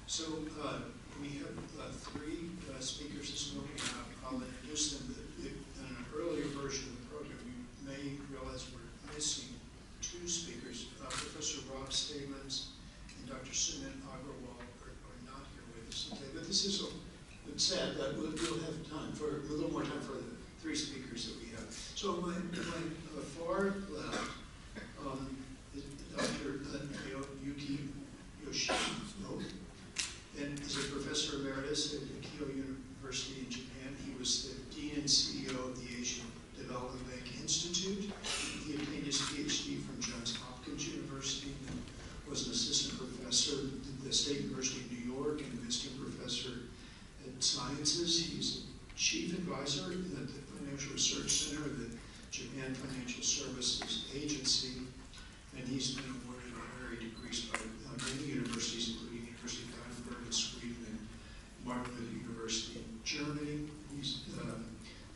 So we have three speakers this morning. I'll introduce them. In an earlier version of the program, you may realize we're missing two speakers. Professor Rob Stamans and Dr. Sumit Agrawal are not here with us today. But this is sad that we'll have time for a little more time for the three speakers that we have. So my far left is Dr. Yuki Yoshino, and is a professor emeritus at Keio University in Japan. He was the dean and CEO of the Asian Development Bank Institute. He obtained his PhD from Johns Hopkins University and was an assistant professor at the State University of New York and visiting professor at Sciences. He's chief advisor at the Financial Research Center of the Japan Financial Services Agency, and he's been awarded honorary degrees by many universities, including the University of Heidelberg in Sweden and Martin Luther University in Germany. He's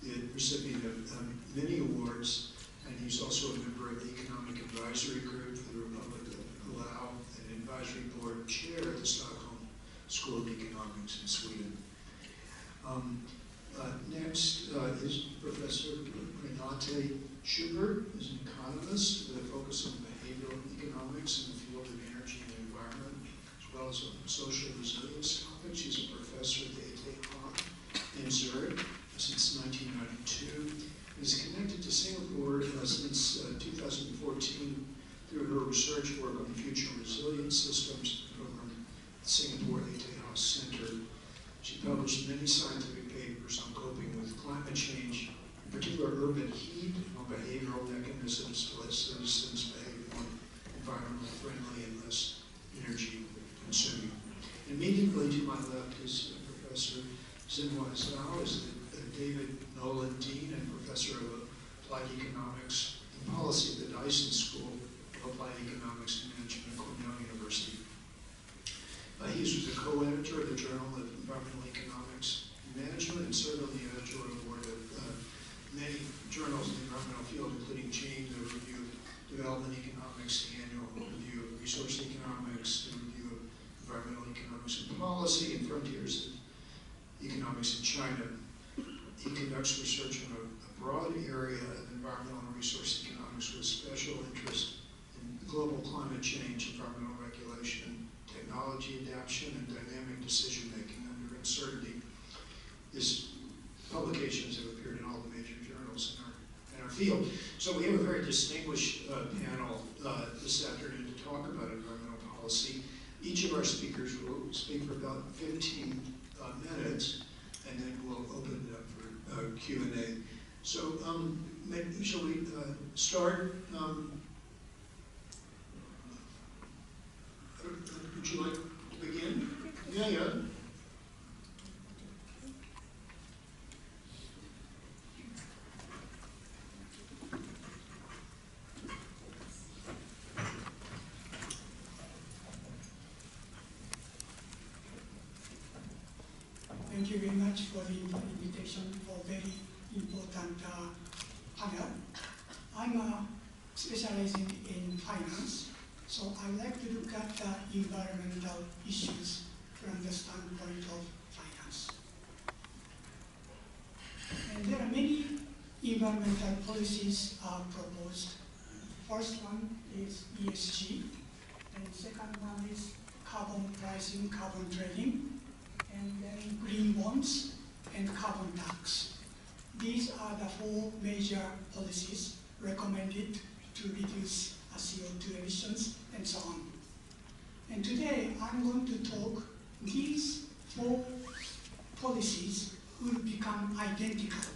the recipient of many awards, and he's also a member of the Economic Advisory Group for the Republic of Palau and advisory board chair at the Stockholm School of Economics in Sweden. Next is Professor Renate Schubert, who's an economist with a focus on behavioral economics in the field of energy and environment, as well as on social resilience topics. She's a professor at the MTI in Zurich since 1992. Is connected to Singapore since 2014 through her research work on future resilience systems program at the Singapore House Center. She published many scientific papers on coping with climate change, in particular urban heat, on behavioral mechanisms to let citizens behave more environmentally friendly and less energy consuming. Immediately to my left is Professor Zhenhua Zhao, is the David Nolan Dean and Professor of Applied Economics and Policy at the Dyson School of Applied Economics and Management at Cornell University. He was the co-editor of the Journal of Environmental Economics and Management and served on the editorial board of many journals in the environmental field, including GENE, the Review of Development Economics, the Annual Review of Resource Economics, the Review of Environmental Economics and Policy, and Frontiers in Economics in China. He conducts research on a broad area of environmental and resource economics with special interest in global climate change, environmental regulation, technology adaptation, and dynamic decision-making under uncertainty. His publications have appeared in all the major journals in our field. So we have a very distinguished panel this afternoon to talk about environmental policy. Each of our speakers will speak for about 15 minutes, and then we'll open it up for Q&A. So shall we start? Would you like to begin? Yeah. Thank you very much for the invitation for a very important panel. I'm specializing in finance, so I like to look at environmental issues from the standpoint of finance. And there are many environmental policies proposed. First one is ESG, and the second one is carbon pricing, carbon trading, and then green bonds and carbon tax. These are the four major policies recommended to reduce CO2 emissions and so on. And today I'm going to talk, these four policies will become identical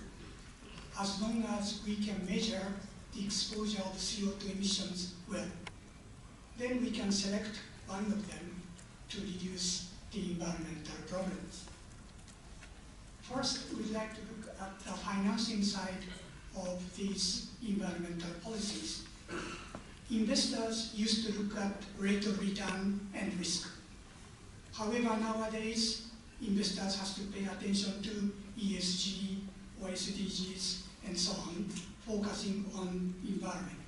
as long as we can measure the exposure of CO2 emissions well. Then we can select one of them to reduce the environmental problems. First, we'd like to look at the financing side of these environmental policies. Investors used to look at rate of return and risk. However, nowadays, investors have to pay attention to ESG or SDGs and so on, focusing on environment.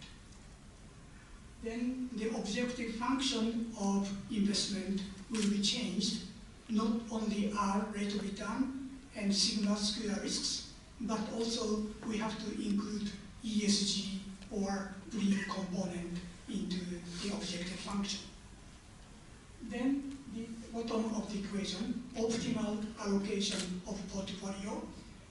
Then the objective function of investment will be changed not only R, rate of return, and sigma square risks, but also we have to include ESG or green component into the objective function. Then the bottom of the equation, optimal allocation of portfolio,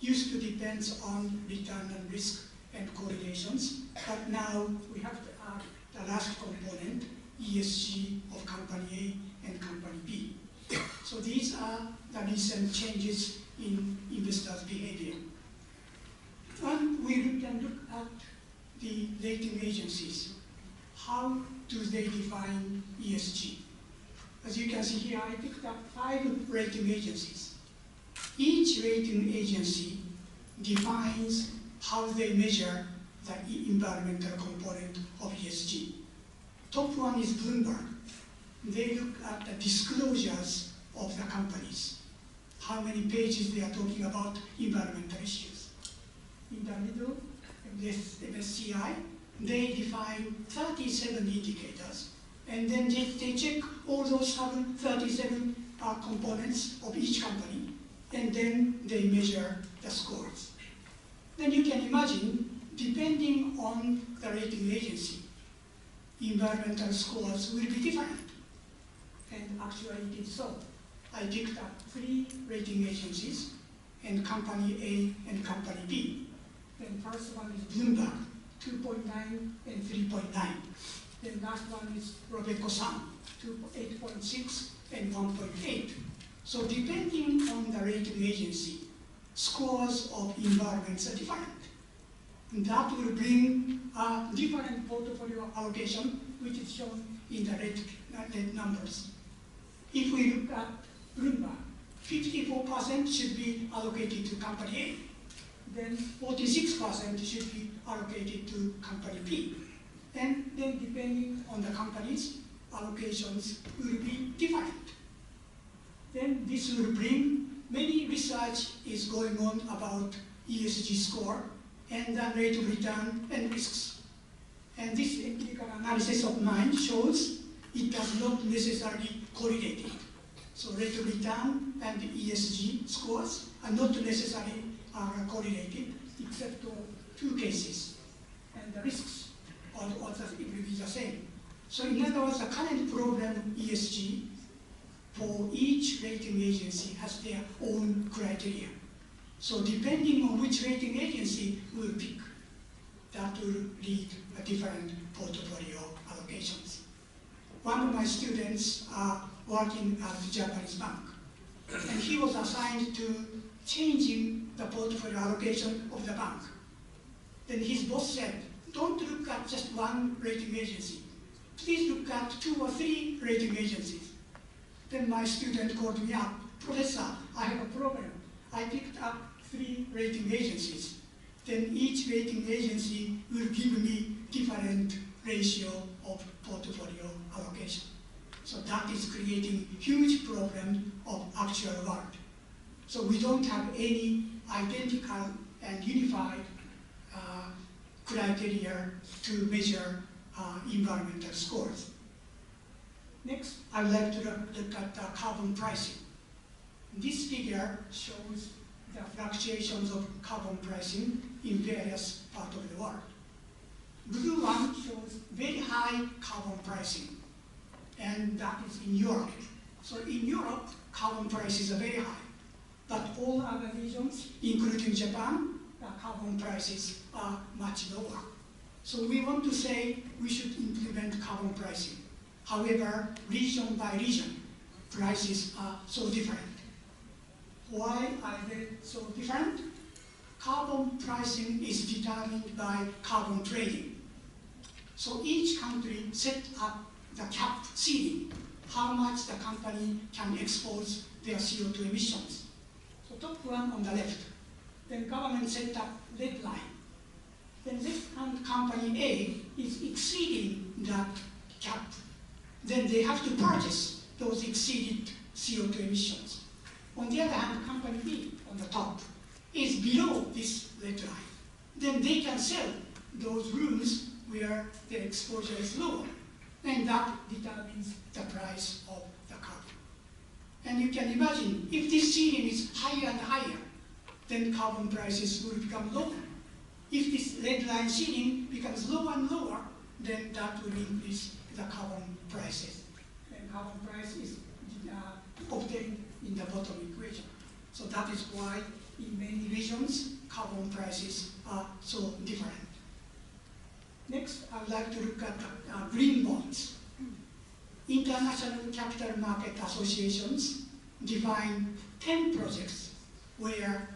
used to depend on return and risk and correlations, but now we have to add the last component, ESG of company A and company B. So these are the recent changes in investors' behavior. And we can look at the rating agencies. How do they define ESG? As you can see here, I picked up 5 rating agencies. Each rating agency defines how they measure the environmental component of ESG. Top one is Bloomberg. They look at the disclosures of the companies, how many pages they are talking about environmental issues. In the middle, this MSCI, they define 37 indicators, and then they check all those 37 components of each company, and then they measure the scores. Then you can imagine, depending on the rating agency, environmental scores will be different. And actually it is so. I picked up 3 rating agencies, and company A and company B. Then first one is Bloomberg, 2.9 and 3.9. Then last one is Robeco-san, 8.6 and 1.8. So depending on the rating agency, scores of environments are different. And that will bring a different portfolio allocation, which is shown in the red numbers. If we look at Bloomberg, 54% should be allocated to company A, then 46% should be allocated to company B. And then depending on the companies, allocations will be different. Then this will bring, many research is going on about ESG score and the rate of return and risks. And this empirical analysis of mine shows it does not necessarily correlate. So rate of return and the ESG scores are not necessarily correlated, except for 2 cases. And the risks will be the same. So in other words, the current problem ESG for each rating agency has their own criteria. So depending on which rating agency we'll pick, that will lead a different portfolio allocations. One of my students are working at the Japanese bank, and he was assigned to changing the portfolio allocation of the bank. Then his boss said, don't look at just one rating agency. Please look at 2 or 3 rating agencies. Then my student called me up, Professor, I have a problem. I picked up 3 rating agencies. Then each rating agency will give me different ratio of portfolio allocation. So that is creating huge problem of actual world. So we don't have any identical and unified criteria to measure environmental scores. Next, I would like to look at carbon pricing. This figure shows the fluctuations of carbon pricing in various parts of the world. Blue one shows very high carbon pricing, and that is in Europe. So in Europe, carbon prices are very high, but all other regions, including Japan, the carbon prices are much lower. So we want to say we should implement carbon pricing. However, region by region, prices are so different. Why are they so different? Carbon pricing is determined by carbon trading. So each country set up the cap ceiling, how much the company can expose their CO2 emissions. So top one on the left. Then government set up red line. Then this company A is exceeding that cap. Then they have to purchase those exceeded CO2 emissions. On the other hand, company B on the top is below this red line. Then they can sell those rooms where their exposure is lower. And that determines the price of the carbon. And you can imagine, if this ceiling is higher and higher, then carbon prices will become lower. If this red line ceiling becomes lower and lower, then that will increase the carbon prices. And carbon price is obtained in the bottom equation. So that is why in many regions, carbon prices are so different. Next, I would like to look at green bonds. International Capital Market Associations define 10 projects where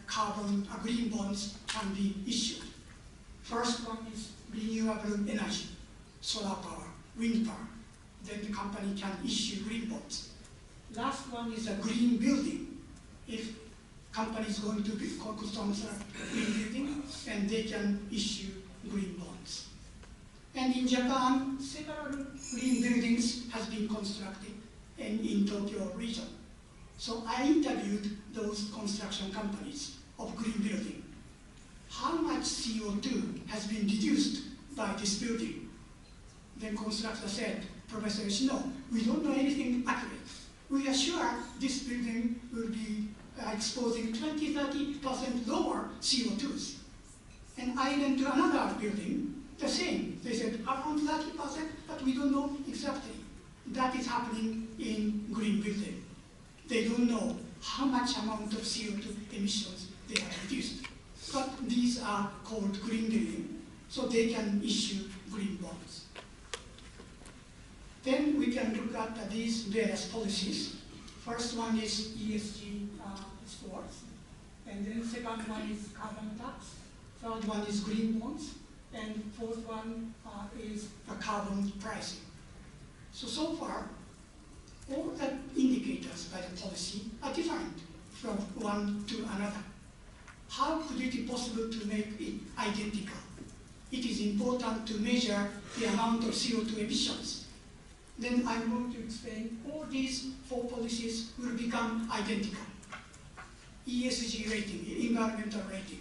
green bonds can be issued. First one is renewable energy, solar power, wind power. Then the company can issue green bonds. Last one is a green building. If company is going to be focused on green building, and they can issue green bonds. And in Japan, several green buildings has been constructed in Tokyo region. So I interviewed those construction companies of green building. How much CO2 has been reduced by this building? Then constructor said, Professor Yoshino, we don't know anything accurate. We are sure this building will be exposing 20–30% lower CO2s. And I went to another building, the same. They said around 30%, but we don't know exactly. That is happening in green building. They don't know how much amount of CO2 emissions they have reduced. But these are called green building, so they can issue green bonds. Then we can look at these various policies. First one is ESG scores, and then second one is carbon tax, third one is green bonds, and fourth one is the carbon pricing. So far, all the indicators by the policy are different from one to another. How could it be possible to make it identical? It is important to measure the amount of CO2 emissions. Then I'm going to explain all these 4 policies will become identical. ESG rating, environmental rating.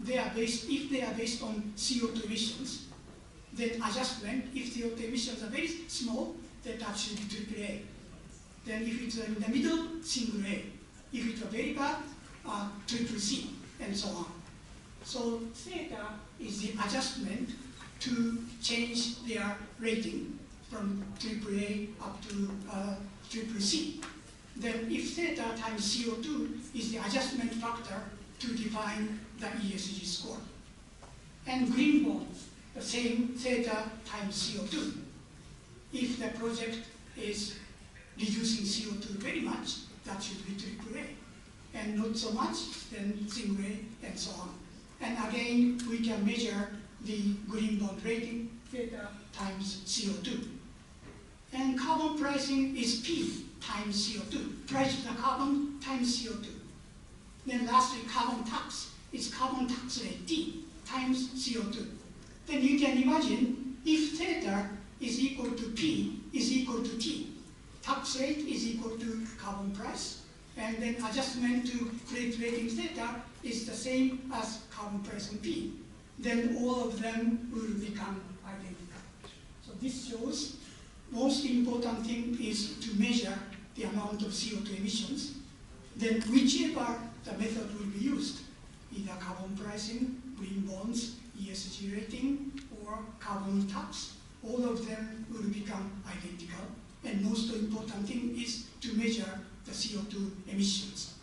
If they are based on CO2 emissions, then adjustment, if CO2 emissions are very small, then that should be AAA. Then if it's in the middle, single A. If it's very bad, CCC, and so on. So theta is the adjustment to change their rating from AAA up to CCC. Then if theta times CO2 is the adjustment factor to define the ESG score. And green bonds, the same theta times CO2. If the project is reducing CO2 very much, that should be AAA. And not so much, then single A, and so on. And again, we can measure the green bond rating, theta times CO2. And carbon pricing is P times CO2. Price of the carbon times CO2. Then lastly, carbon tax. It's carbon tax rate, T, times CO2. Then you can imagine if theta is equal to P is equal to T. Tax rate is equal to carbon price. And then adjustment to credit rating theta is the same as carbon price on P. Then all of them will become identical. So this shows most important thing is to measure the amount of CO2 emissions. Then whichever the method will be used, either carbon pricing, green bonds, ESG rating, or carbon tax, all of them will become identical. And most important thing is to measure the CO2 emissions.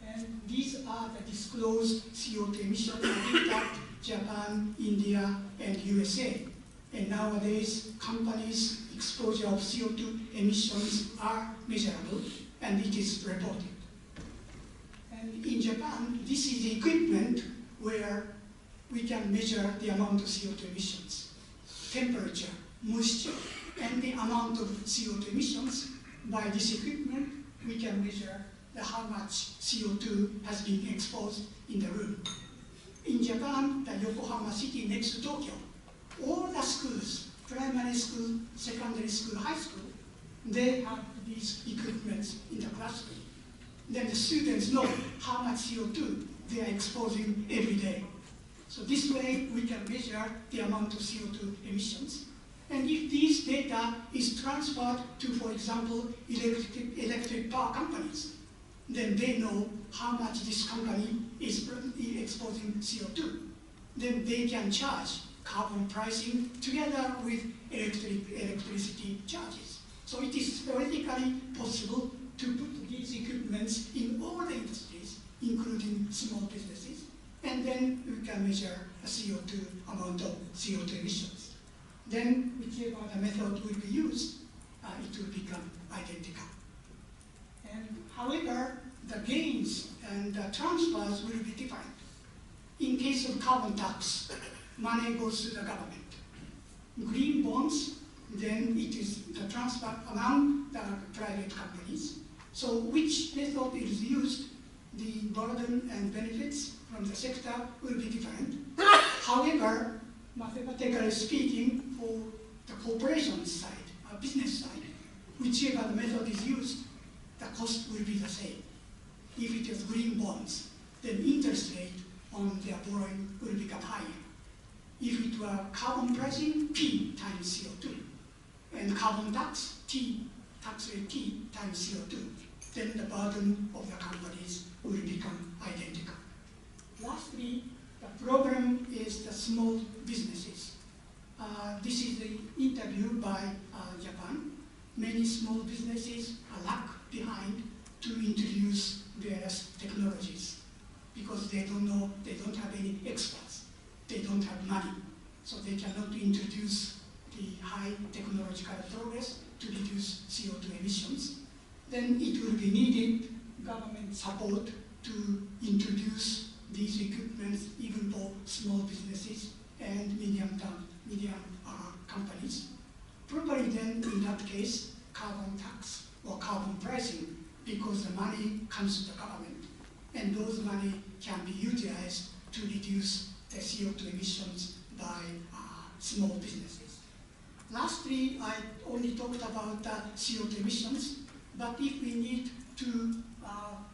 And these are the disclosed CO2 emissions that Japan, India, and USA. And nowadays, companies' exposure of CO2 emissions are measurable, and it is reported. And in Japan, this is the equipment where we can measure the amount of CO2 emissions, temperature, moisture, and the amount of CO2 emissions. By this equipment, we can measure how much CO2 has been exposed in the room. In Japan, the Yokohama city next to Tokyo, all the schools, primary school, secondary school, high school, they have these equipments in the classroom. Then the students know how much CO2 they are exposing every day. So this way, we can measure the amount of CO2 emissions. And if this data is transferred to, for example, electric power companies, then they know how much this company is exposing CO2. Then they can charge carbon pricing together with electricity charges. So it is theoretically possible to put these equipments in all the industries, including small businesses, and then we can measure a CO2 amount of CO2 emissions. Then whichever the method will be used, it will become identical. And however, the gains and the transfers will be different. In case of carbon tax, money goes to the government. Green bonds, then it is the transfer among the private companies. So which method is used, the burden and benefits from the sector will be different. However, mathematically speaking, for the corporation side, business side, whichever the method is used, the cost will be the same. If it is green bonds, then interest rate on their borrowing will become higher. If it were carbon pricing, P times CO2, and carbon tax, T, tax rate T times CO2, then the burden of the companies will become identical. Lastly, the problem is the small businesses. This is the interview by Japan. Many small businesses are lag behind to introduce various technologies because they don't know, they don't have any experts, they don't have money, so they cannot introduce the high technological progress to reduce CO2 emissions. Then it will be needed government support to introduce these equipments even for small businesses and medium companies. Probably then, in that case, carbon tax or carbon pricing, because the money comes to the government, and those money can be utilized to reduce the CO2 emissions by small businesses. Lastly, I only talked about CO2 emissions, but if we need to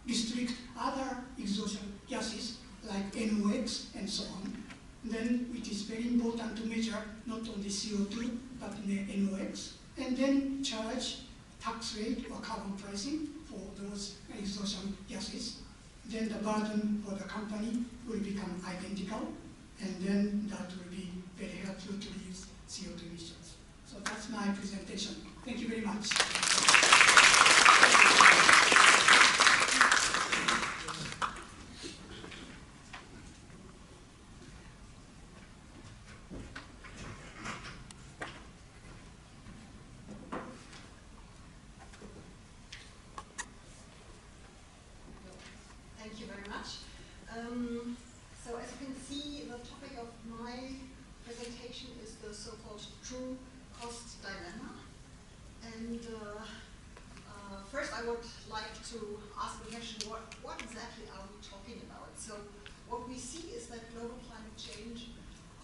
restrict other exhaustion gases like NOx and so on, then it is very important to measure not only CO2 but the NOx, and then charge tax rate or carbon pricing for those exhaustion gases. Then the burden for the company will become identical, and then that will be very helpful to reduce CO2 emissions. So that's my presentation. Thank you very much. Thank you very much. So as you can see, the topic of my presentation is the so-called true cost dilemma. And first I would like to ask the question, what exactly are we talking about? So what we see is that global climate change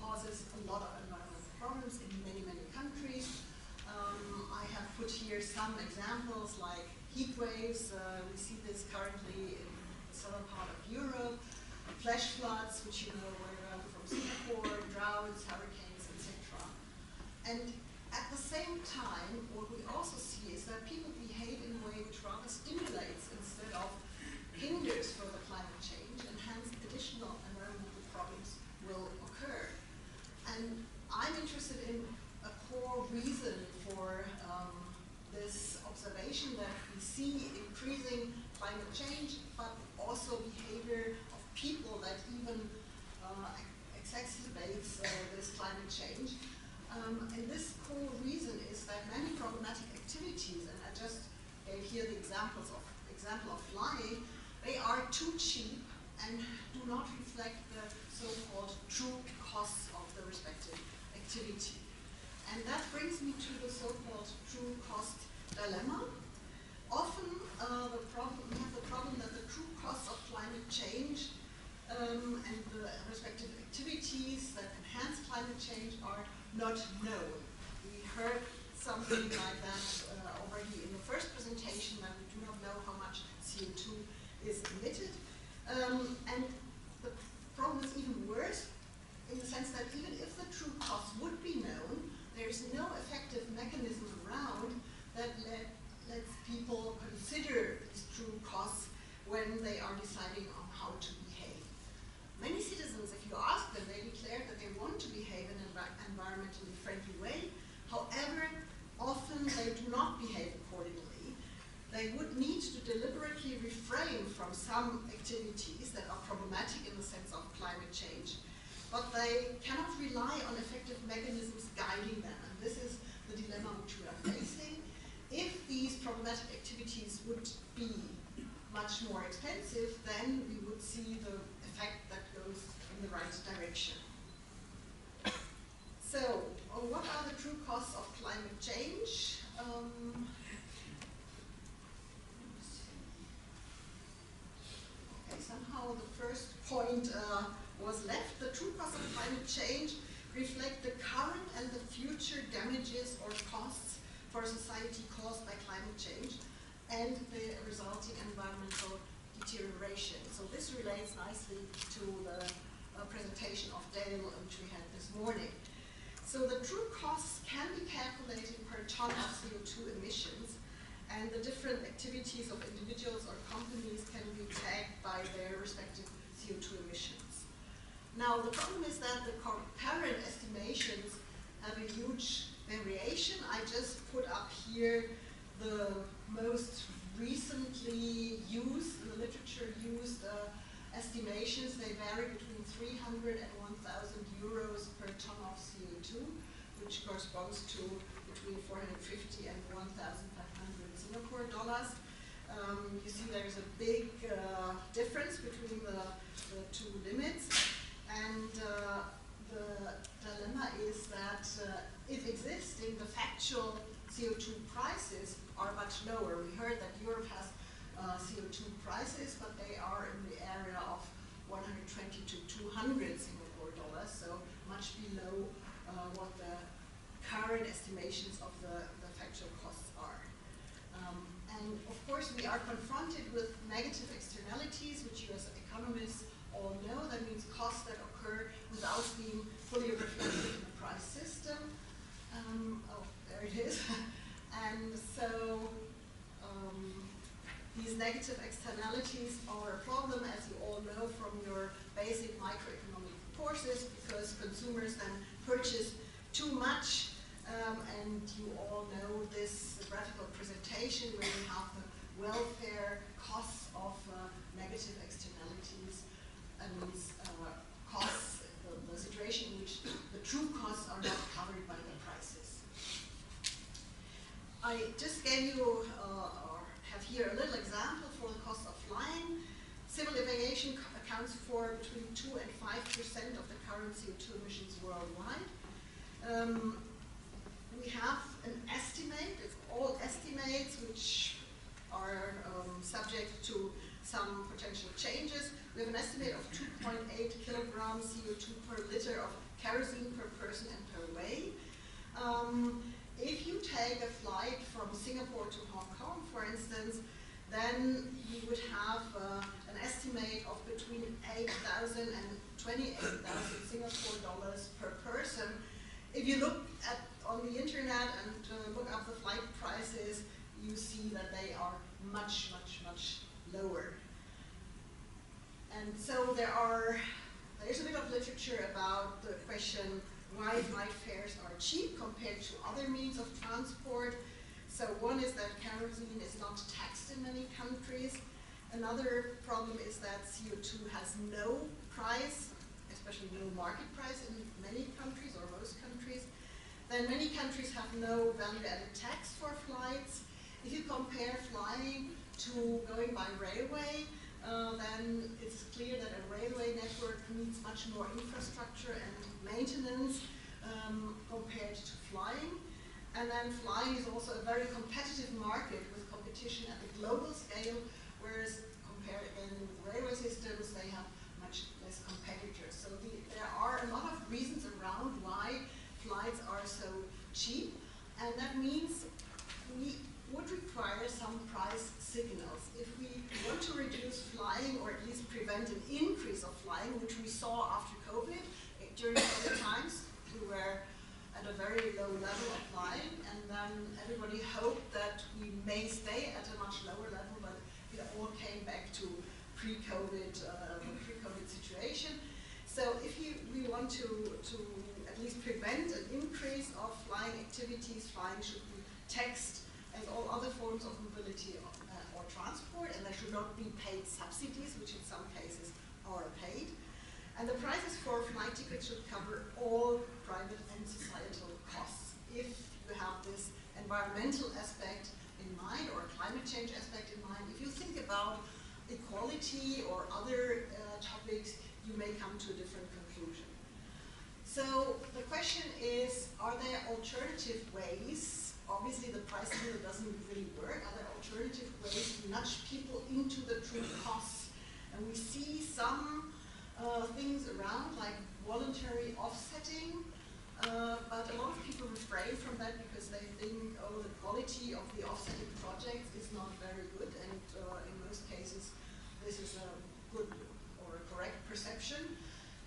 causes a lot of environmental problems in many, many countries. I have put here some examples like heat waves. We see this currently in the southern part of Europe, flash floods, which you know very well from Singapore, droughts, hurricanes, etc. And at the same time, what we also see is that people behave in a way which rather stimulates instead of hinders further climate change, and hence additional environmental problems will occur. And I'm interested in a core reason for this observation that we see increasing climate change, but also behavior of people that even exacerbates this climate change. And this core reason is that many problematic activities, and I just gave here the example of flying, they are too cheap and do not reflect the so-called true costs of the respective activity. And that brings me to the so-called true cost dilemma. Often we have the problem that the true costs of climate change and the respective activities that enhance climate change are not known. We heard something like that already in the first presentation, that we do not know how much CO2 is emitted. And the problem is even worse in the sense that even if the true costs would be known, there is no effective consider these true costs when they are deciding on how to behave. Many citizens, if you ask them, they declare that they want to behave in an environmentally friendly way. However, often they do not behave accordingly. They would need to deliberately refrain from some activities that are problematic in the sense of climate change, but they cannot rely on effective mechanisms guiding them. And this is the dilemma which we are facing. If these problematic activities would be much more expensive, then we would see the effect that goes in the right direction. So, what are the true costs of climate change? Okay, somehow the first point was left. The true costs of climate change reflect the current and the future damages or costs for society caused by climate change and the resulting environmental deterioration. So this relates nicely to the presentation of Dale, which we had this morning. So the true costs can be calculated per ton of CO2 emissions, and the different activities of individuals or companies can be tagged by their respective CO2 emissions. Now the problem is that the current estimations have a huge variation. I just put up here the most recently used, the literature used estimations. They vary between 300 and 1,000 euros per ton of CO2, which corresponds to between 450 and 1,500 Singapore dollars. You see there's a big difference between the two limits, and the dilemma is that if existing, the factual CO2 prices are much lower. We heard that Europe has CO2 prices, but they are in the area of 120 to 200 Singapore dollars, so much below what the current estimations of the factual costs are. And of course, we are confronted with negative externalities, which you as economists all know. That means costs that occur without being fully reflected in the price system. Oh, there it is. And so these negative externalities are a problem, as you all know from your basic microeconomic courses, because consumers then purchase too much. And you all know this graphical presentation where we have the welfare costs of negative externalities, and these costs, the situation in which the true costs are not covered by the prices. I just gave you, or have here a little example for the cost of flying. Civil aviation accounts for between 2 and 5% of the current CO2 emissions worldwide. We have an estimate, it's all estimates which are subject to some potential changes. We have an estimate of 2.8 kilograms CO2 per liter of kerosene per person and per way. If you take a flight from Singapore to Hong Kong, for instance, then you would have an estimate of between 8,000 and 28,000 Singapore dollars per person. If you look on the internet and look up the flight prices, you see that they are much, much, much lower. And so there's a bit of literature about the question why flight fares are cheap compared to other means of transport. So one is that kerosene is not taxed in many countries. Another problem is that CO2 has no price, especially no market price in many countries or most countries. Then many countries have no value-added tax for flights. If you compare flying to going by railway, then it's clear that a railway network needs much more infrastructure and maintenance compared to flying. And then flying is also a very competitive market with competition at the global scale, whereas compared again with railway systems, they have much less competitors. So there are a lot of reasons around why flights are so cheap, and that means we would require some price signals. If we want to reduce flying, or at least prevent an increase of flying, which we saw after COVID, during COVID times, we were at a very low level of flying, and then everybody hoped that we may stay at a much lower level pre-COVID situation. So if we want to at least prevent an increase of flying activities, flying should be taxed as all other forms of mobility or transport, and there should not be paid subsidies, which in some cases are paid. And the prices for flight tickets should cover all private and societal costs. If you have this environmental aspect in mind, or climate change aspect in mind, if you think about equality or other topics, you may come to a different conclusion. So the question is, are there alternative ways? Obviously the price deal doesn't really work. Are there alternative ways to nudge people into the true costs? And we see some things around, like voluntary offsetting, but a lot of people refrain from that because they think, oh, the quality of the offsetting projects is not very good, and in most cases this is a good or a correct perception.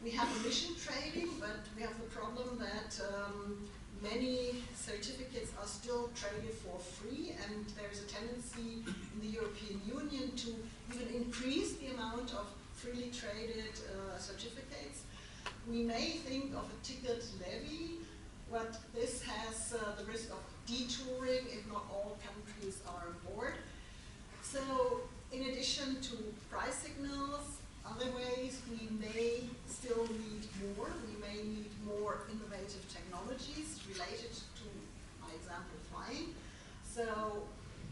We have emission trading, but we have the problem that many certificates are still traded for free, and there's a tendency in the European Union to even increase the amount of freely traded certificates. We may think of a ticket levy, but this has the risk of detouring if not all countries are on board. So in addition to price signals, other ways, we may still need more. We may need more innovative technologies related to, my example, flying. So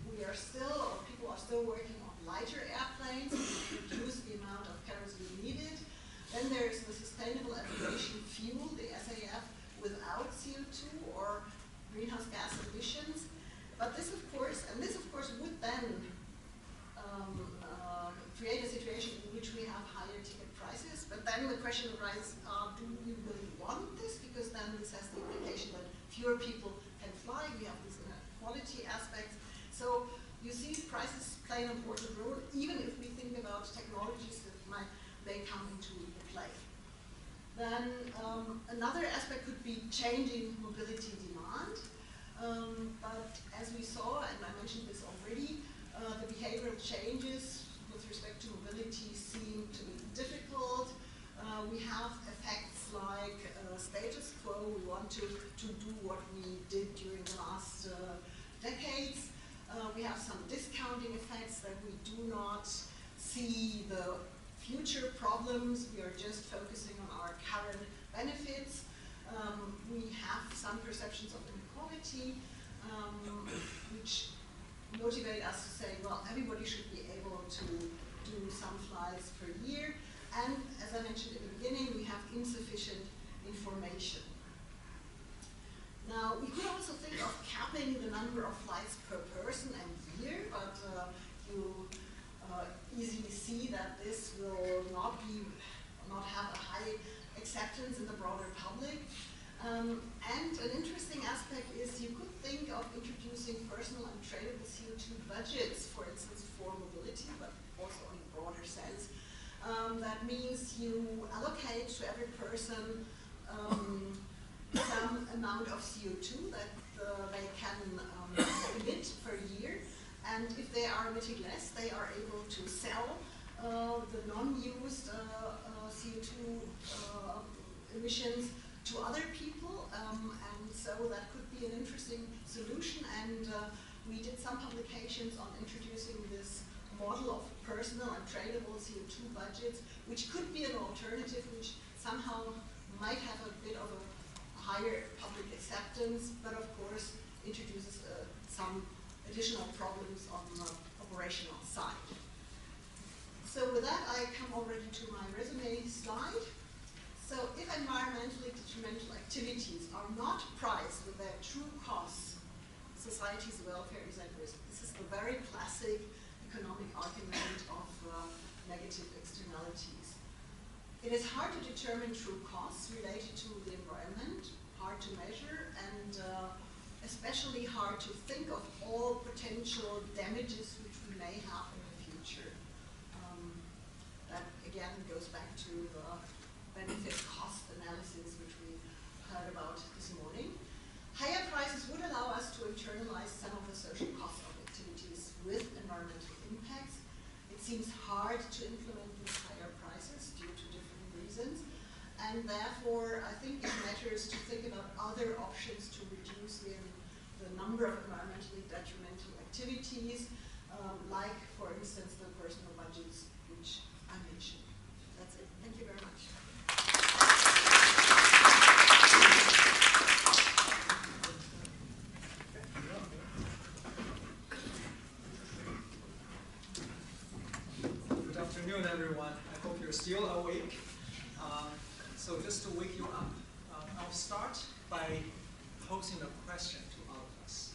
we are still, or people are still working on lighter airplanes to reduce the amount of kerosene needed. Then there is the sustainable aviation fuel, the SAF, without CO2 or greenhouse gas emissions. But this, of course, would then create a situation in which we have higher ticket prices. But then the question arises, do we really want this? Because then this has the implication that fewer people can fly. We have these inequality aspects. So you see prices play an important role, even if we think about technologies that may come into play. Then another aspect could be changing mobility demand. But as we saw, and I mentioned this already, the behavioral changes with respect to mobility seem to be difficult. We have effects like status quo. We want to do what we did during the last decades. We have some discounting effects that we do not see the future problems. We are just focusing on our current benefits. We have some perceptions of inequality, which motivate us to say, well, everybody should be able to do some flights per year. And as I mentioned in the beginning, we have insufficient information. Now, we could also think of capping the number of flights per person and year, but you easily see that this will not have a high acceptance in the broader public. And an interesting aspect is you could think of introducing personal and tradable CO2 budgets, for instance, for mobility, but also in a broader sense. That means you allocate to every person some amount of CO2 that they can emit per year, and if they are emitting less, they are able to sell the non-used CO2 emissions to other people, and so that could be an interesting solution. And we did some publications on introducing this model of personal and tradable CO2 budgets, which could be an alternative, which somehow might have a bit of a higher public acceptance, but of course introduces some additional problems on the operational side. So with that, I come already to my resume slide. So if environmentally detrimental activities are not priced with their true costs, society's welfare is at risk. This is the very classic economic argument of negative externalities. It is hard to determine true costs related to the environment, hard to measure, and especially hard to think of all potential damages which we may have in the future. That again goes back to the benefit cost analysis which we heard about this morning. Higher prices would allow us to internalize some of the social costs of activities with environmental impacts. It's seems hard to implement with higher prices due to different reasons. And therefore, I think it matters to think about other options to reduce the number of environmentally detrimental activities, like, for instance, the personal budgets, which I mentioned. That's it. Thank you very much. Good afternoon, everyone. I hope you're still awake. So just to wake you up, I'll start by posing a question to all of us.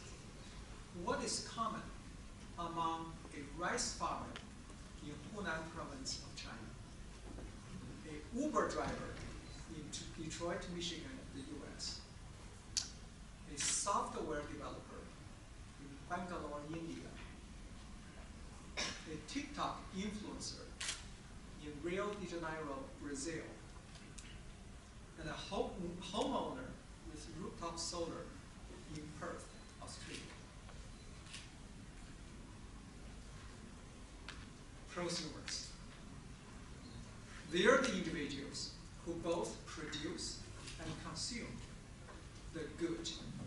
What is common among a rice farmer in Hunan province of China, a Uber driver in Detroit, Michigan, the US, a software developer in Bangalore, India, a TikTok influencer in Rio de Janeiro, Brazil, and a homeowner with rooftop solar in Perth, Australia. Prosumers. They are the individuals who both produce and consume the good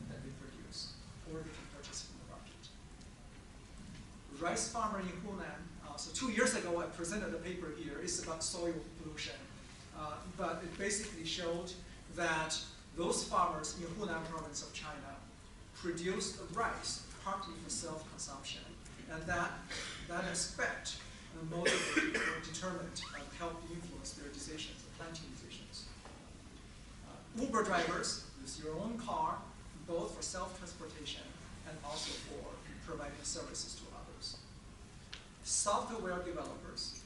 that they produce or they can purchase from the market. Rice farmer in Hunan, so 2 years ago I presented a paper here. It's about soil pollution. But it basically showed that those farmers in Hunan province of China produced rice partly for self-consumption, and that aspect motivated or determined helped influence their decisions, planting decisions. Uber drivers use your own car both for self-transportation and also for providing services to others. Software developers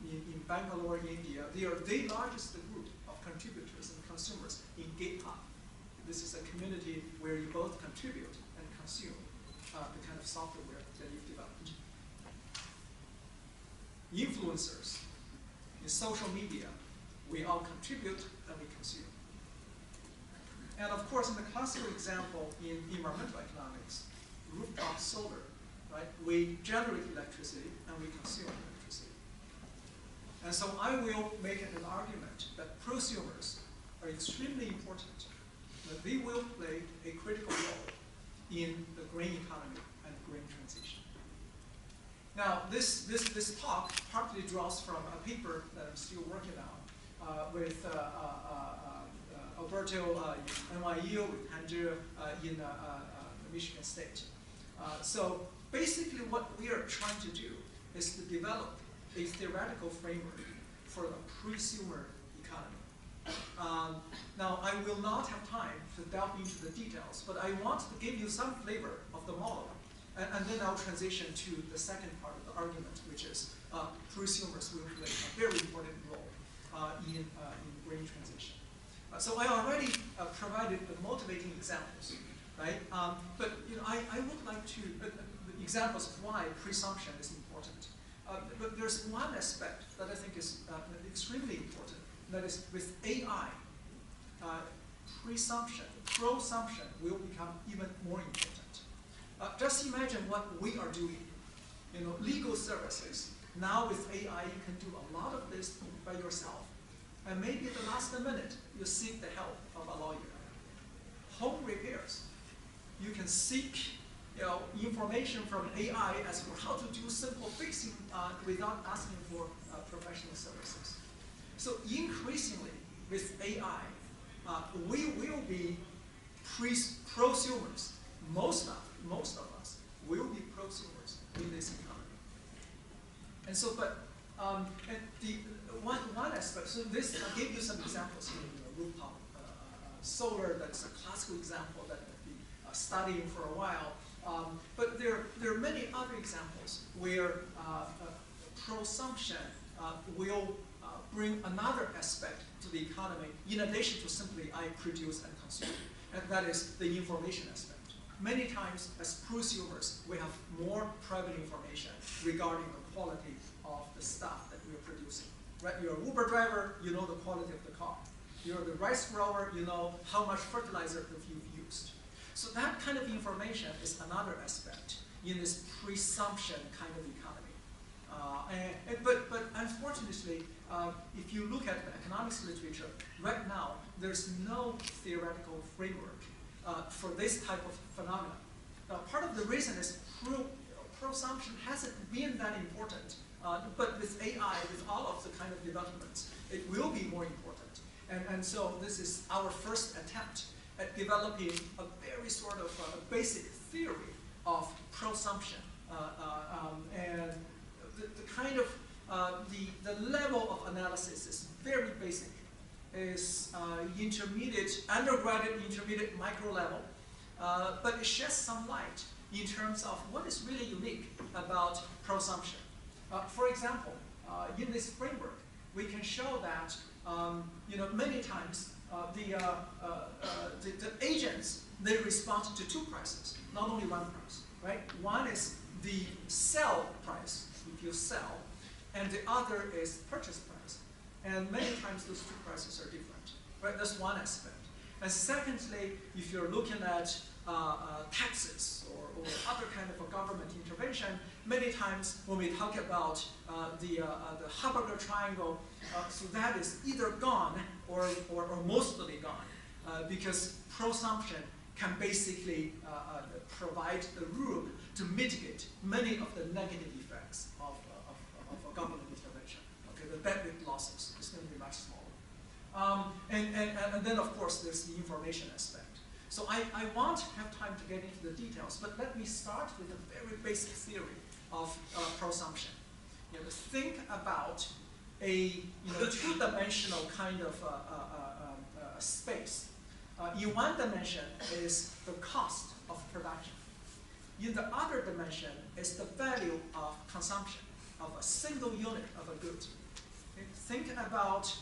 in Bangalore, India, they are the largest group of contributors and consumers in GitHub. This is a community where you both contribute and consume the kind of software that you've developed. Influencers in social media, we all contribute and we consume. And of course, in the classical example in environmental economics, rooftop solar, right? We generate electricity and we consume electricity. And so I will make an argument that prosumers are extremely important, that they will play a critical role in the green economy and green transition. Now, this talk partly draws from a paper that I'm still working on with Alberto in NYU, with Andrew in Michigan State. So basically what we are trying to do is to develop a theoretical framework for a prosumer economy. Now, I will not have time to delve into the details, but I want to give you some flavor of the model, and then I'll transition to the second part of the argument, which is prosumers will play a very important role in green transition. So I already provided the motivating examples, right? But I would like to examples of why presumption is important. But there's one aspect that I think is extremely important. That is, with AI, prosumption will become even more important. Just imagine what we are doing. Legal services. Now with AI, you can do a lot of this by yourself. And maybe at the last minute, you seek the help of a lawyer. Home repairs. You can seek information from AI as to how to do simple fixing without asking for professional services. So increasingly, with AI, we will be prosumers. Most of us will be prosumers in this economy. And so, but and the one aspect. So this I gave you some examples here. Rooftop solar. That's a classical example that I've been studying for a while. But there are many other examples where prosumption will bring another aspect to the economy in addition to simply I produce and consume, and that is the information aspect. Many times as prosumers, we have more private information regarding the quality of the stuff that we are producing. Right? You're an Uber driver, you know the quality of the car. You're the rice grower, you know how much fertilizer you've used. So that kind of information is another aspect in this presumption kind of economy. But unfortunately, if you look at the economics literature, right now, there's no theoretical framework for this type of phenomena. Part of the reason is prosumption hasn't been that important, but with AI, with all of the kind of developments, it will be more important. And so this is our first attempt at developing a very sort of basic theory of prosumption. And the kind of, the level of analysis is very basic, is intermediate, undergraduate, intermediate, micro level, but it sheds some light in terms of what is really unique about prosumption. For example, in this framework, we can show that many times the agents, they respond to two prices, not only one price, right? One is the sell price, if you sell, and the other is purchase price. And many times those two prices are different, right? That's one aspect. And secondly, if you're looking at taxes or other kind of a government intervention, many times when we talk about the hamburger triangle, so that is either gone or mostly gone, because prosumption can basically provide the room to mitigate many of the negative effects of a government intervention. Okay, the bandwidth losses is going to be much smaller. And then, of course, there's the information aspect. So I won't have time to get into the details, but let me start with a very basic theory of prosumption. Think about a two-dimensional kind of space. In one dimension is the cost of production. In the other dimension is the value of consumption of a single unit of a good. Okay? Think about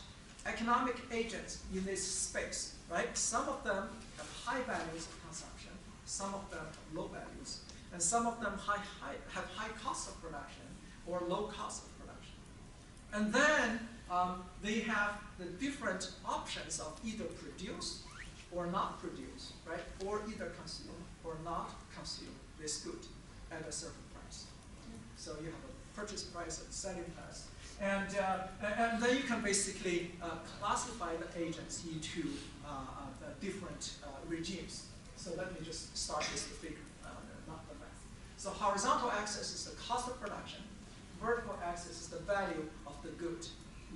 economic agents in this space, right? Some of them have high values of consumption, some of them have low values, and some of them have high cost of production or low cost of production. And then they have the different options of either produce or not produce, right? Or either consume or not consume this good at a certain price. So you have a purchase price and selling price. And then you can basically classify the agents into the different regimes. So let me just start with the figure, not the math. So horizontal axis is the cost of production. Vertical axis is the value of the good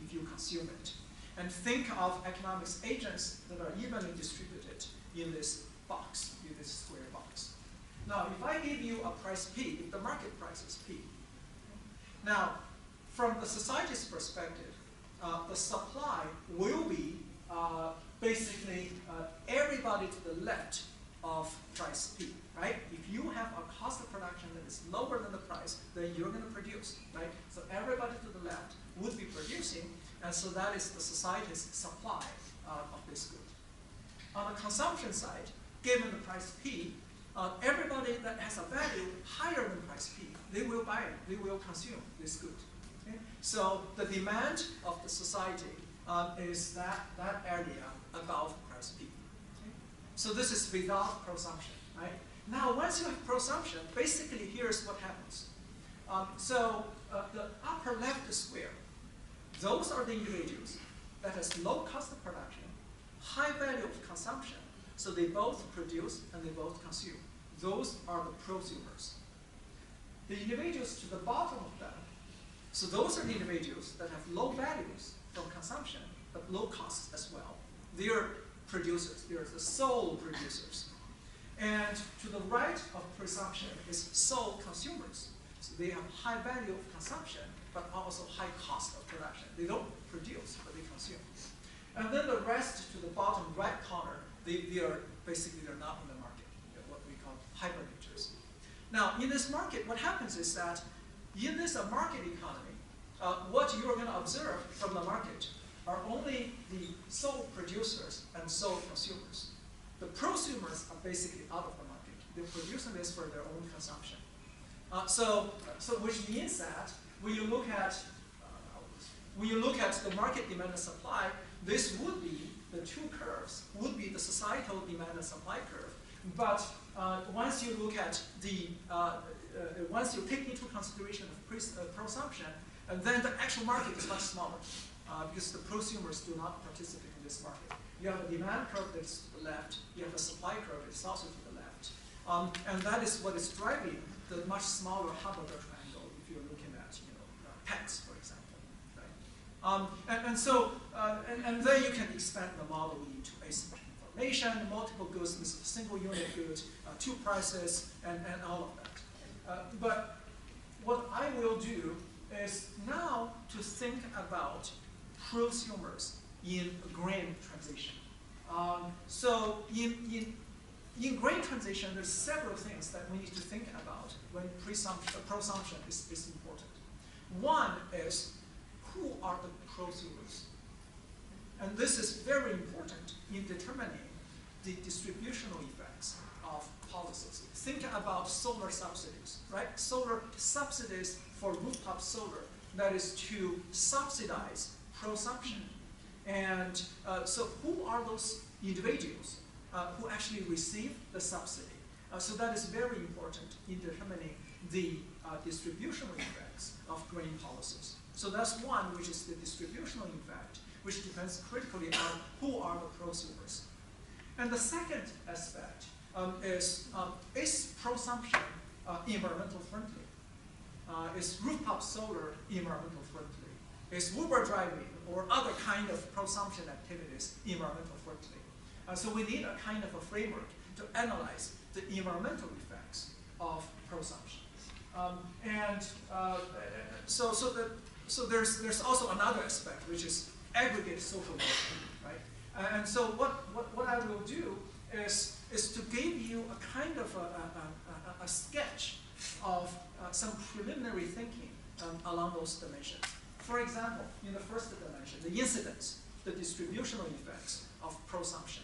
if you consume it. And think of economics agents that are evenly distributed in this box, in this square box. Now, if I give you a price P, if the market price is P, now, from the society's perspective, the supply will be basically everybody to the left of price P, right? If you have a cost of production that is lower than the price, then you're going to produce, right? So everybody to the left would be producing, and so that is the society's supply of this good. On the consumption side, given the price P, everybody that has a value higher than price P, they will buy it, they will consume this good. Okay? So the demand of the society is that area above price P. Okay? So this is without prosumption, right? Now, once you have prosumption, basically here's what happens. The upper left square, those are the individuals that has low cost of production, high value of consumption, so they both produce and they both consume. Those are the prosumers. The individuals to the bottom of that, so those are the individuals that have low values from consumption, but low costs as well. They are producers, they are the sole producers. And to the right of prosumption is sole consumers. So they have high value of consumption, but also high cost of production. They don't produce, but they consume. And then the rest to the bottom right corner, they are basically, they're not in the market, what we call hypernatures. Now, in this market, what happens is that in this market economy, what you are going to observe from the market are only the sole producers and sole consumers. The prosumers are basically out of the market. They're producing this for their own consumption. So which means that when you look at the market demand and supply, this would be the two curves would be the societal demand and supply curve. But once you look at the once you take into consideration of prosumption, And then the actual market is much smaller because the prosumers do not participate in this market. You have a demand curve that's to the left, you have a supply curve that's also to the left. And that is what is driving the much smaller Hamburger triangle if you're looking at pets, for example. Right? And then you can expand the model into asymmetric information, multiple goods, single unit goods, two prices, and all of that. But what I will do is now to think about prosumers in grain transition. So in grain transition, there's several things that we need to think about when prosumption is important. One is, who are the prosumers? And this is very important in determining the distributional effects of policies. Think about solar subsidies, right? Solar subsidies for rooftop solar, that is to subsidize prosumption. And so who are those individuals who actually receive the subsidy? So that is very important in determining the distributional effects of grain policies. So that's one, which is the distributional effect, which depends critically on who are the prosumers. And the second aspect is prosumption environmental friendly? Is rooftop solar environmental friendly? Is Uber driving or other kind of prosumption activities environmental friendly? So we need a kind of a framework to analyze the environmental effects of prosumption. So there's also another aspect, which is aggregate social motion, right? And so what I will do is to give you a kind of a sketch of some preliminary thinking along those dimensions. For example, in the first dimension, the incidence, the distributional effects of prosumption.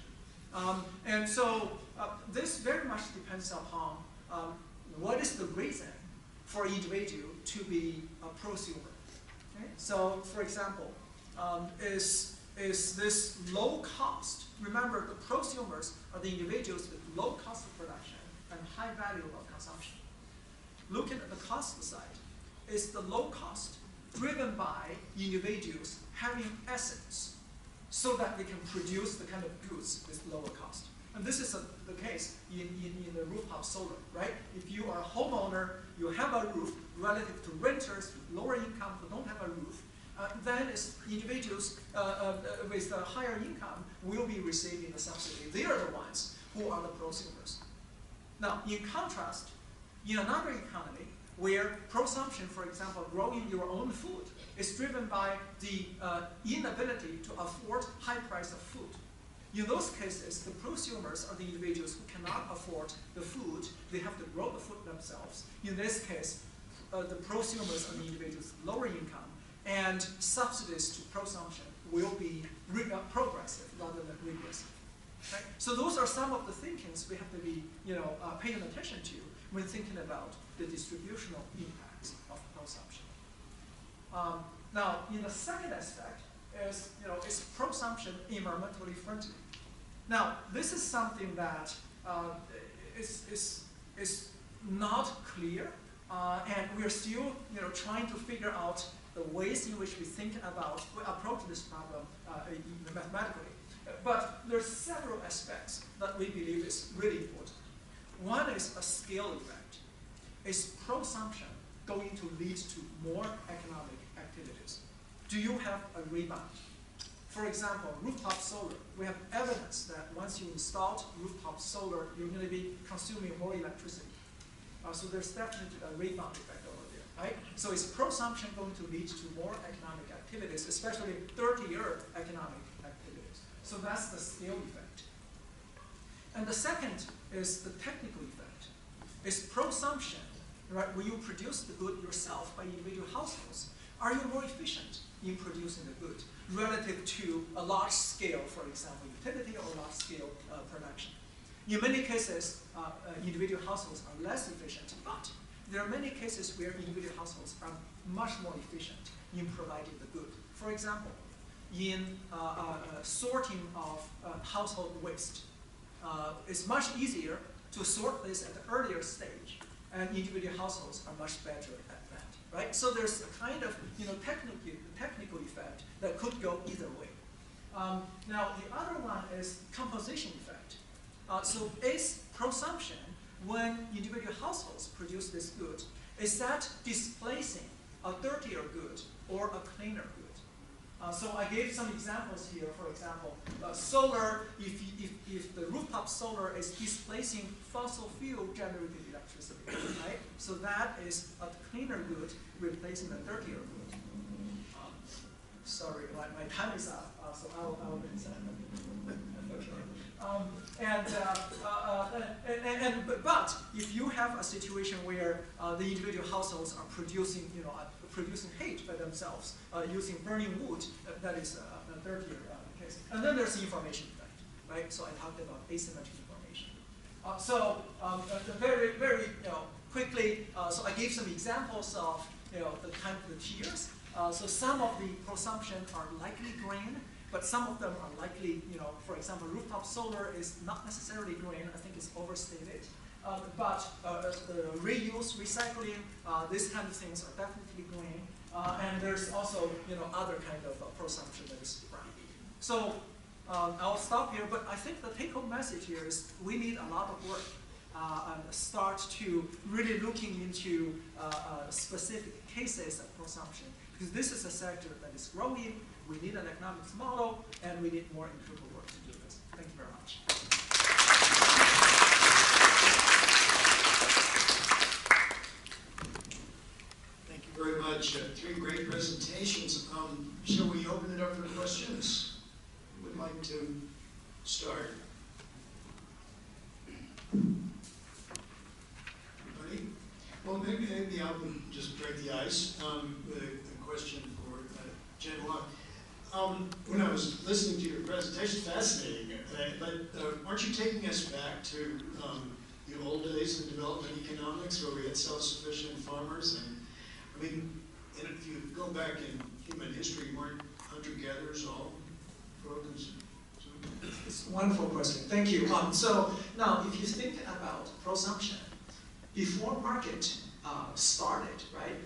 And so this very much depends upon what is the reason for an individual to be a prosumer. Okay? So, for example, is this low cost? Remember, the prosumers are the individuals with low cost of production and high value of consumption. Looking at the cost side, is the low cost driven by individuals having assets so that they can produce the kind of goods with lower cost? And this is the case in the rooftop solar, right? If you are a homeowner, you have a roof relative to renters with lower income who don't have a roof, then individuals with a higher income will be receiving the subsidy. They are the ones who are the prosumers. Now, in contrast, in another economy where prosumption, for example, growing your own food, is driven by the inability to afford high price of food. In those cases, the prosumers are the individuals who cannot afford the food. They have to grow the food themselves. In this case, the prosumers are the individuals with lower income, and subsidies to prosumption will be progressive rather than regressive. Right? So those are some of the thinkings we have to be paying attention to when thinking about the distributional impacts of prosumption. Now, in the second aspect is prosumption environmentally friendly? Now, this is something that is not clear, and we're still trying to figure out the ways in which we approach this problem mathematically. But there's several aspects that we believe is really important. One is a scale effect. Is prosumption going to lead to more economic activities? Do you have a rebound? For example, rooftop solar. We have evidence that once you install rooftop solar, you're going to be consuming more electricity. So there's definitely a rebound effect over there, right? So is prosumption going to lead to more economic activities, especially 30-year economic activities? So that's the scale effect. And the second is the technical effect. Is prosumption, right, when you produce the good yourself by individual households, are you more efficient in producing the good relative to a large scale, for example, utility or large scale production? In many cases, individual households are less efficient, but there are many cases where individual households are much more efficient in providing the good. For example, in sorting of household waste, it's much easier to sort this at an earlier stage, and individual households are much better at that. right? So there's a kind of technical effect that could go either way. Now the other one is composition effect. So is prosumption, when individual households produce this good, is that displacing a dirtier good or a cleaner good? So I gave some examples here. For example, solar, if the rooftop solar is displacing fossil fuel generated electricity, right? So that is a cleaner good replacing a dirtier good. Sorry, my time is up, so I'll finish that. Okay. But if you have a situation where the individual households are producing, producing heat by themselves using burning wood, that is a dirtier case. And then there's the information effect, right? So I talked about asymmetric information. Very, very quickly, so I gave some examples of the kind of the tiers. So some of the prosumptions are likely green, but some of them are likely, for example, rooftop solar is not necessarily green. I think it's overstated. But reuse, recycling, these kind of things are definitely green. And there's also, other kind of prosumption that is brown. So I'll stop here, but I think the take-home message here is we need a lot of work and start to really looking into specific cases of prosumption, because this is a sector that is growing. We need an economics model, and we need more empirical work to do this. Thank you very much. Thank you very much. 3 great presentations. Shall we open it up for questions? Who would like to start? Anybody? Well, maybe I would just break the ice with a question for Jen Wong. When I was listening to your presentation, fascinating, but aren't you taking us back to the old days in development economics where we had self-sufficient farmers? And I mean, if you go back in human history, weren't hunter-gatherers all programs? It's a wonderful question. Thank you. So now, if you think about prosumption, before market started, right?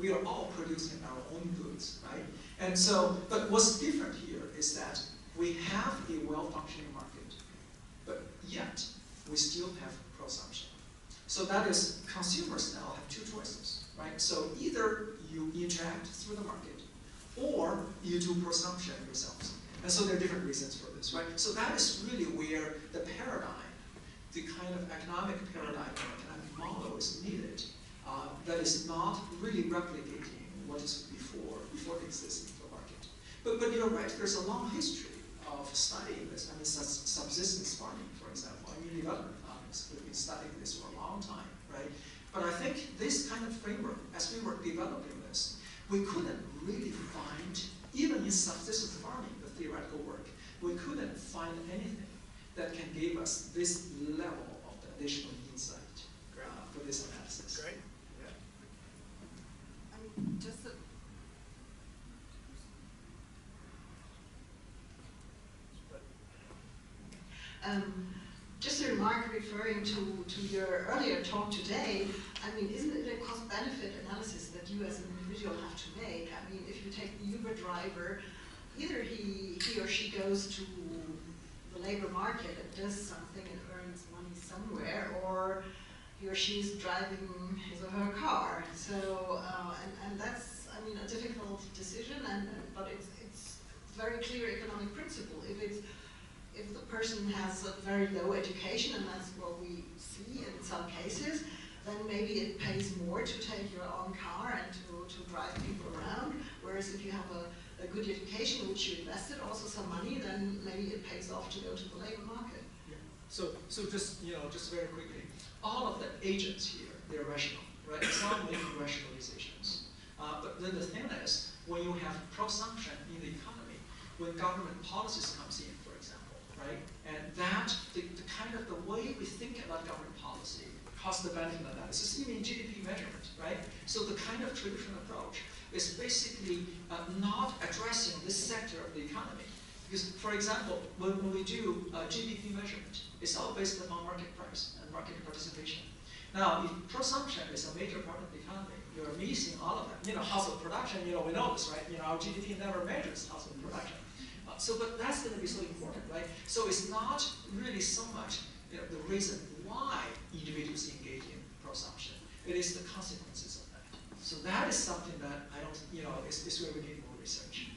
We are all producing our own goods, right? And so, but what's different here is that we have a well-functioning market, but yet we still have prosumption. So that is, consumers now have 2 choices, right? So either you interact through the market, or you do prosumption yourselves. And so there are different reasons for this, right? So that is really where the paradigm, the kind of economic paradigm or economic model is needed, that is not really replicating what is before existing in the market. But you're right, there's a long history of studying this. I mean, subsistence farming, for example. I mean, development economics, we've been studying this for a long time, right? But I think this kind of framework, as we were developing this, we couldn't really find, even in subsistence farming, the theoretical work, we couldn't find anything that can give us this level of the additional insight for this analysis. Great. I mean, just a remark referring to your earlier talk today. I mean, isn't it a cost-benefit analysis that you as an individual have to make? I mean, if you take the Uber driver, either he or she goes to the labor market and does something and earns money somewhere, or he or she is driving his or her car. So, and that's, I mean, a difficult decision, but it's very clear economic principle. If the person has a very low education, and that's what we see in some cases, then maybe it pays more to take your own car and to drive people around. Whereas if you have a good education, which you invested also some money, then maybe it pays off to go to the labor market. Yeah. So just just very quickly, all of the agents here, they're rational, right? Some making rationalizations. But then the thing is, when you have prosumption in the economy, when government policies comes in, for example, right? And that, the kind of the way we think about government policy, cost-benefit analysis, even GDP measurement, right? So the kind of traditional approach is basically not addressing this sector of the economy. Because, for example, when we do GDP measurement, it's all based upon market price and market participation. Now, if prosumption is a major part of the economy, you're missing all of that. Household production, we know this, right? Our GDP never measures household production. But that's going to be so important, right? So it's not really so much the reason why individuals engage in consumption. It is the consequences of that. So that is something that I don't, it's where we need more research.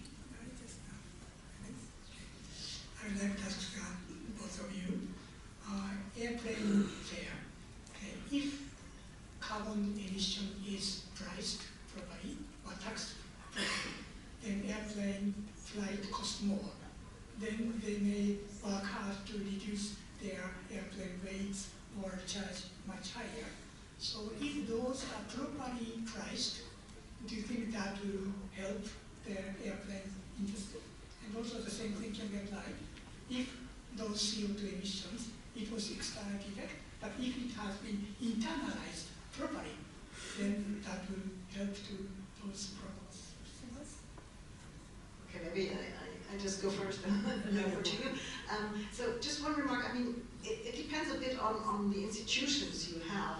I would like to ask both of you, airplane fare. Okay, if carbon emission is priced properly or taxed properly, then airplane flight costs more. Then they may work hard to reduce their airplane rates or charge much higher. So if those are properly priced, do you think that will help their airplane industry? And also the same thing can be applied. If those CO2 emissions, it was external effect, but if it has been internalized properly, then that will help to those problems. Okay, maybe I just go first and then over to you. So just one remark, I mean, it depends a bit on the institutions you have.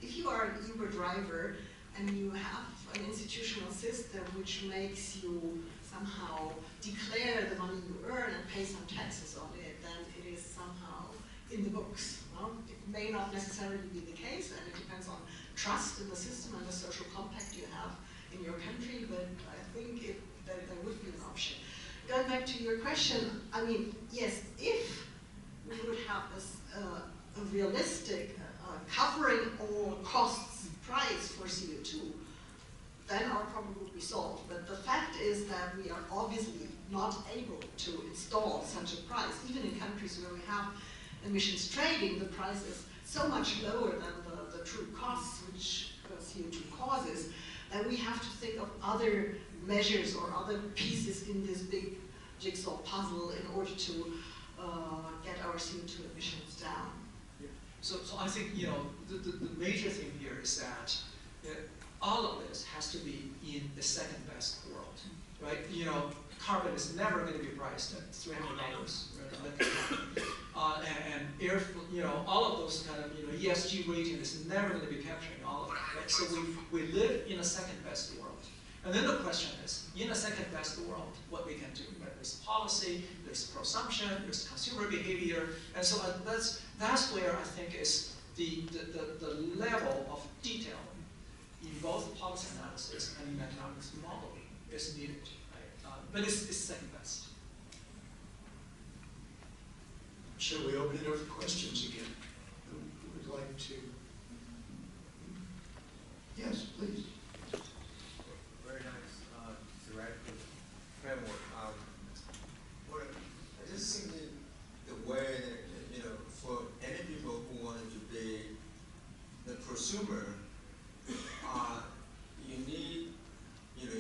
If you are an Uber driver and you have an institutional system which makes you somehow declare the money you earn and pay some taxes on it, then it is somehow in the books. Well, it may not necessarily be the case, and it depends on trust in the system and the social compact you have in your country, but I think that there would be an option. Going back to your question, I mean, yes, if we would have this a realistic covering all costs price for CO2, then our problem would be solved. But the fact is that we are obviously not able to install such a price. Even in countries where we have emissions trading, the price is so much lower than the true costs which CO2 causes, that we have to think of other measures or other pieces in this big jigsaw puzzle in order to get our CO2 emissions down. Yeah. So I think the major thing here is that all of this has to be in the second best world, right? Carbon is never going to be priced at $300, right? And air, all of those kind of ESG rating is never going to be capturing all of that, right? So we live in a second best world. And then the question is, in a second best world, what we can do, right? There's policy, there's consumption, there's consumer behavior, and so that's where I think is the level of detail in both policy analysis and in economics modeling is needed, right? But it's second best. Shall we open it up for questions again? Who would like to? Yes, please. Very nice theoretical framework. I just think the way that, for any people who wanted to be the prosumer, you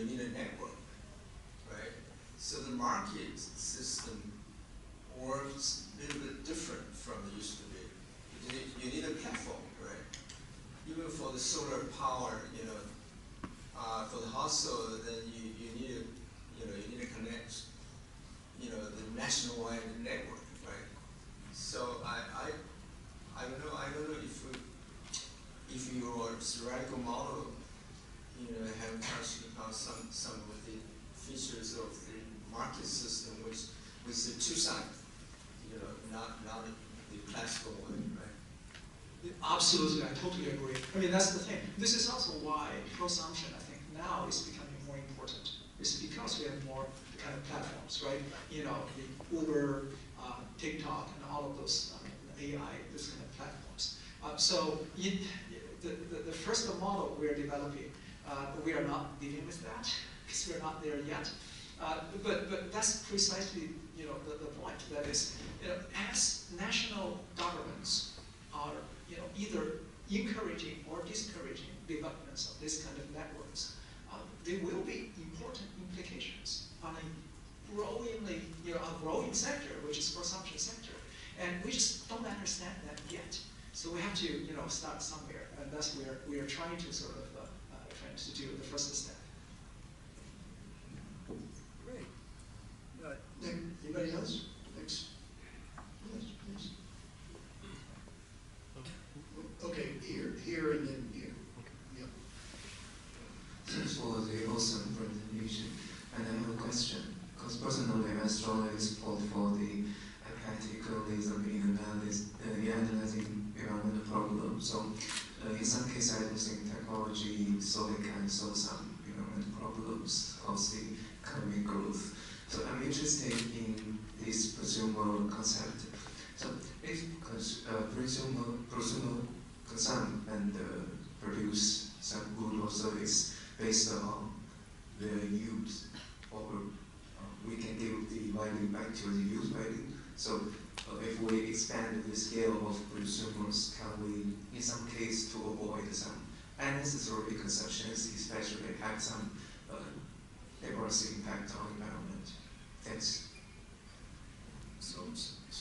need a network, right? So the market system works a little bit different from it used to be. You need a platform, right? Even for the solar power, for the household, then you need to connect, the nationwide network, right? So I don't know if your theoretical model, have touched upon some of the features of the market system, which is the two sides, not the classical one, right? Absolutely, I totally agree. I mean, that's the thing. This is also why prosumption, I think, now is becoming more important. It's because we have more kind of platforms, right? The Uber, TikTok, and all of those AI, this kind of platforms. So the first model we're developing, we are not dealing with that because we're not there yet. But that's precisely the point. That is, as national governments are either encouraging or discouraging developments of this kind of networks, there will be important implications on a growing sector, which is consumption sector, and we just don't understand that yet. So we have to start somewhere, and that's where we are trying to sort of trying to do the first step. Great. Anybody else? Thanks. Yes, please. Okay, here, and then here. Yep. interested in this prosumer concept. So if prosumer consume and produce some good or service based on the use, or we can give the value back to the use value. So if we expand the scale of prosumers, can we, in some case, to avoid some unnecessary consumptions, especially have some adverse impact on environment? Thanks. So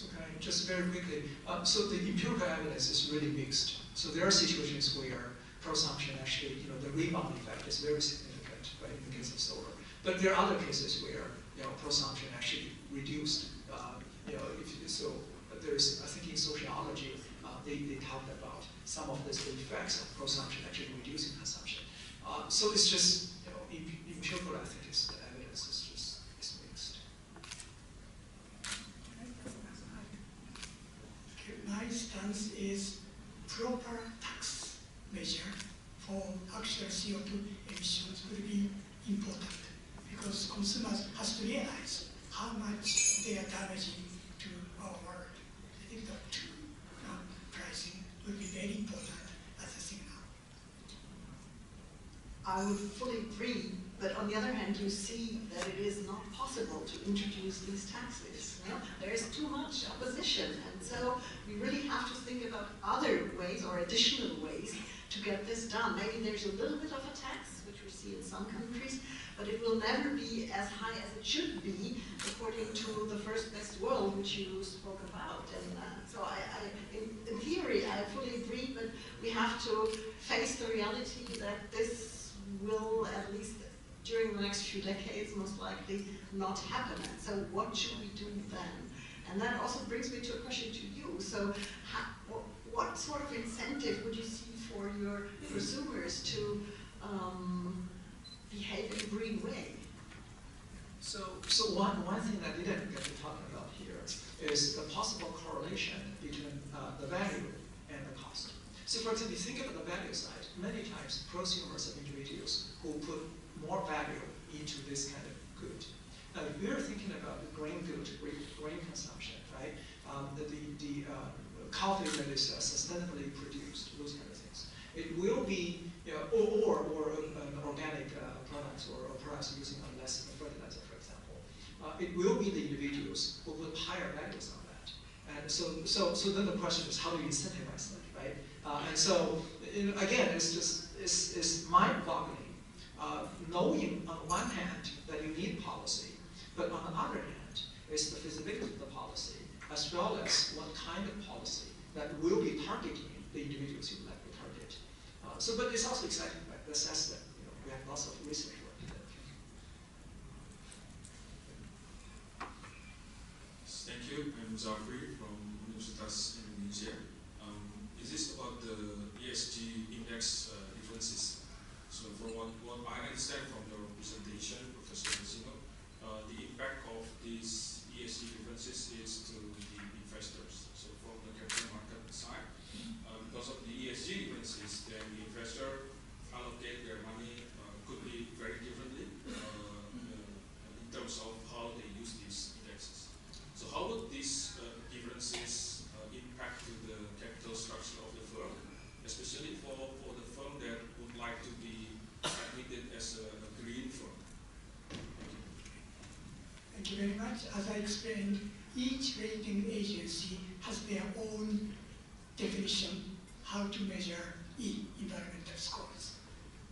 can I just very quickly, so the empirical evidence is really mixed. So there are situations where prosumption actually, the rebound effect is very significant, right, in the case of solar. But there are other cases where, prosumption actually reduced, so there's, I think in sociology, they talked about some of the effects of prosumption actually reducing consumption. So it's just, empirical, I think, the evidence is just mixed. Okay, my stance is proper tax measure for actual CO2 emissions will be important because consumers has to realize how much they are damaging to our world. I think that pricing will be very important as a signal. I would fully agree, but on the other hand, you see that it is not possible to introduce these taxes. There is too much opposition, and so we really have to think about other ways or additional ways to get this done. Maybe there's a little bit of a tax, which we see in some countries, but it will never be as high as it should be according to the first best world, which you spoke about. And so in theory, I fully agree, but we have to face the reality that this will, at least during the next few decades, most likely not happen. And so what should we do then? And that also brings me to a question to you. So what sort of incentive would you see for your consumers to behave in a green way? So one thing that didn't get to talk about here is the possible correlation between the value and the cost. So for example, think about the value side. Many times prosumers are individuals who put more value into this kind of good. Now if we're thinking about the grain good, grain consumption, right? The coffee that is sustainably produced, those kind of things. It will be, or an organic product or products using less fertilizer, for example. It will be the individuals who put higher values on that. And so then the question is, how do you incentivize that, right? And so again, it's mind-boggling. Knowing on one hand that you need policy, but on the other hand, it's the feasibility of the policy, as well as what kind of policy that will be targeting the individuals you would like to target. But it's also exciting, right? The sense that we have lots of research work to do. Thank you. I'm Zafri from Universitas Indonesia. Is this about the ESG index differences? So from what I understand from your presentation, Professor Sino, the impact of these ESG differences is to the investors. So from the capital market side, because of the ESG differences, then the investor allocate their money could be very differently in terms of how they use these indexes. So how would these differences impact to the capital structure of the firm, especially for the firm that would like to be admitted as a green firm? Thank you very much. As I explained, each rating agency has their own definition how to measure environmental scores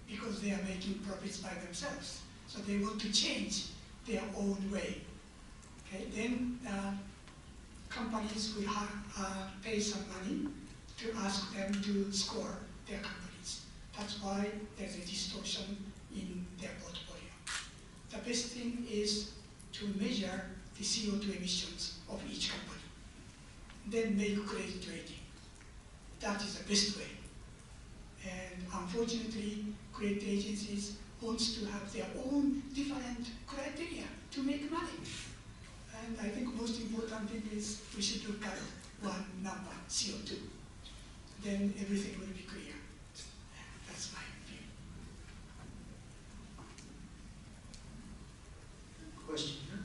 because they are making profits by themselves. So they want to change their own way. Okay? Then companies will pay some money to ask them to score their companies. That's why there's a distortion in their portfolio. The best thing is to measure the CO2 emissions of each company, then make credit rating. That is the best way. And unfortunately, credit agencies want to have their own different criteria to make money. And I think most important thing is we should look at one number, CO2. Then everything will be clear. That's my view. Question here?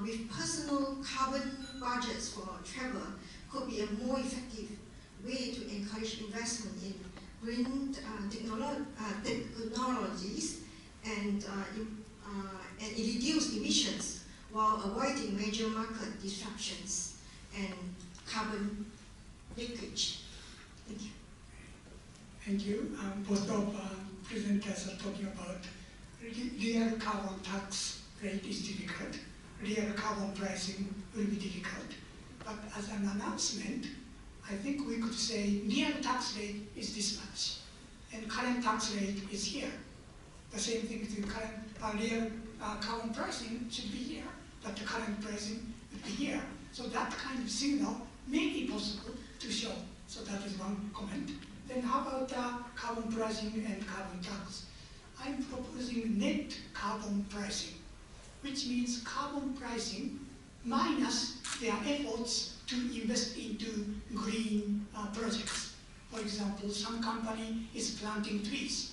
with personal carbon budgets for travel could be a more effective way to encourage investment in green technologies and reduce emissions while avoiding major market disruptions and carbon leakage. Thank you. Thank you. Both of presenters are talking about real carbon tax rate is difficult. Real carbon pricing will be difficult. But as an announcement, I think we could say real tax rate is this much, and current tax rate is here. The same thing to current real carbon pricing should be here, but the current pricing would be here. So that kind of signal may be possible to show. So that is one comment. Then how about carbon pricing and carbon tax? I'm proposing net carbon pricing, which means carbon pricing minus their efforts to invest into green projects. For example, some company is planting trees.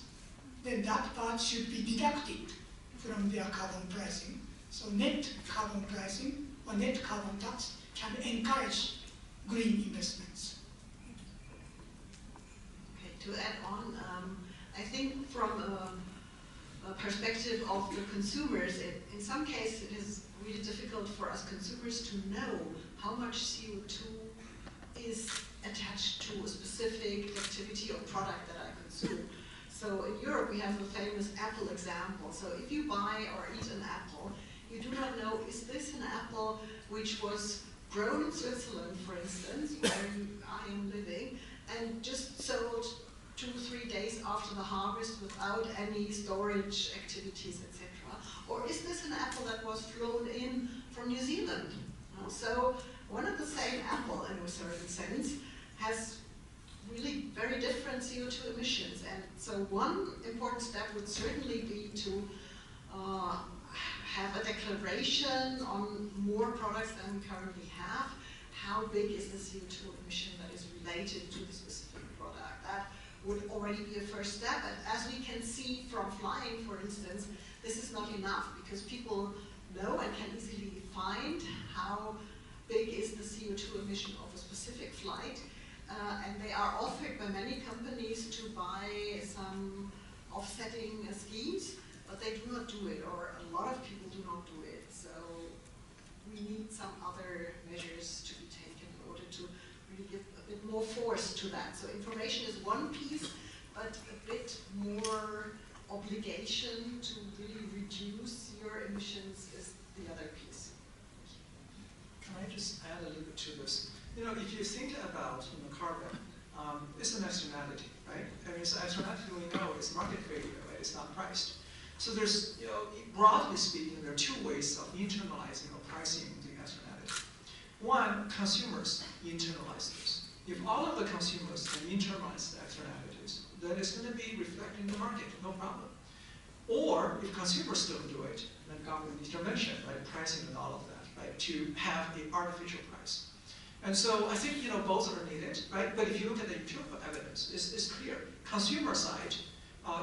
Then that part should be deducted from their carbon pricing. So net carbon pricing or net carbon tax can encourage green investments. Okay, to add on, I think from a perspective of the consumers, in some cases it is really difficult for us consumers to know how much CO2 is attached to a specific activity or product that I consume. So in Europe we have a famous apple example. So if you buy or eat an apple, you do not know, is this an apple which was grown in Switzerland, for instance, where I am living, and just sold 2-3 days after the harvest without any storage activities, etc. Or is this an apple that was flown in from New Zealand? So one and the same apple, in a certain sense, has really very different CO2 emissions. And so one important step would certainly be to have a declaration on more products than we currently have. How big is the CO2 emission that is related to the specific product? That would already be a first step. And as we can see from flying, for instance, this is not enough because people know and can easily find how big is the CO2 emission of a specific flight. And they are offered by many companies to buy some offsetting schemes, but they do not do it, or a lot of people do not do it. So we need some other measures to be taken in order to really give a bit more force to that. So information is one piece, but a bit more obligation to really reduce your emissions is the other piece. Can I just add a little bit to this? You know, if you think about carbon, it's an externality, right? I mean, it's an externality we know it's market value, right? It's not priced. So there's, broadly speaking, there are two ways of internalizing or pricing the externality. One, consumers internalize this. If all of the consumers can internalize the externalities, then it's going to be reflected in the market, no problem. Or if consumers don't do it, then government intervention, right, pricing and all of that, right, to have an artificial price. And so I think both are needed, right? But if you look at the empirical evidence, it's clear. Consumer side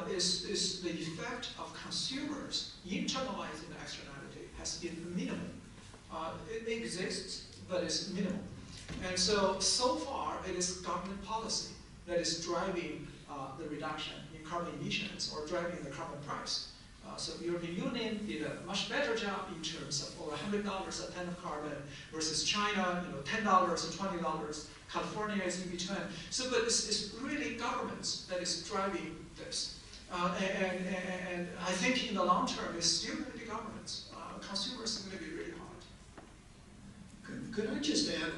is the effect of consumers internalizing the externality has been minimal. It exists, but it's minimal. And so far it is government policy that is driving the reduction in carbon emissions or driving the carbon price. So the European Union did a much better job in terms of over $100 a ton of carbon versus China, $10 or $20. California is in between. So, but it's really governments that is driving this. And I think in the long term, it's still going to be governments. Consumers are going to be really hard. Could I just add,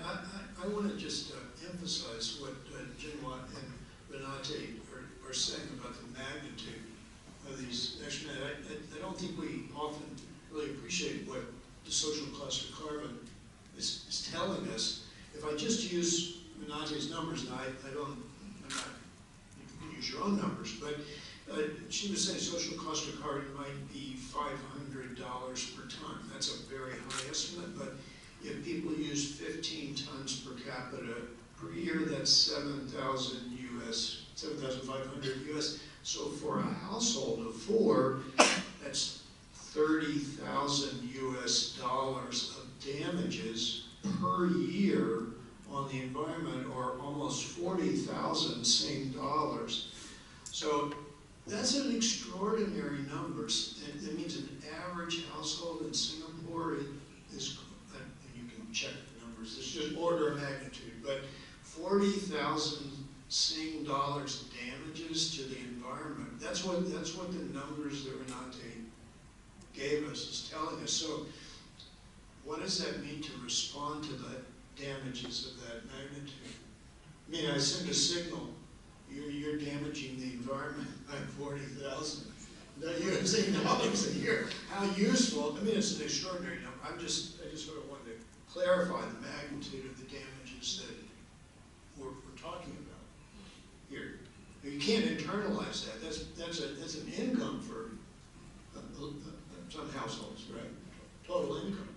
I want to just emphasize what Jinwa and Renate are saying about the magnitude of these externalities. I don't think we often really appreciate what the social cost of carbon is telling us. If I just use Renate's numbers, and I'm not, you can use your own numbers, but she was saying social cost of carbon might be $500 per ton. That's a very high estimate, but if people use 15 tons per capita per year, that's 7,000 US, 7,500 US. So for a household of 4, that's $30,000 US a damages per year on the environment are almost 40,000 Sing dollars. So that's an extraordinary number. It means an average household in Singapore is, and you can check the numbers, it's just order of magnitude, but 40,000 Sing dollars damages to the environment. That's what the numbers that Renate gave us is telling us. So what does that mean to respond to the damages of that magnitude? I mean, I send a signal, you're damaging the environment by 40,000 dollars a year. How useful? I mean, it's an extraordinary number. I just sort of wanted to clarify the magnitude of the damages that we're talking about here. You can't internalize that. That's an income for some households, right? Total income.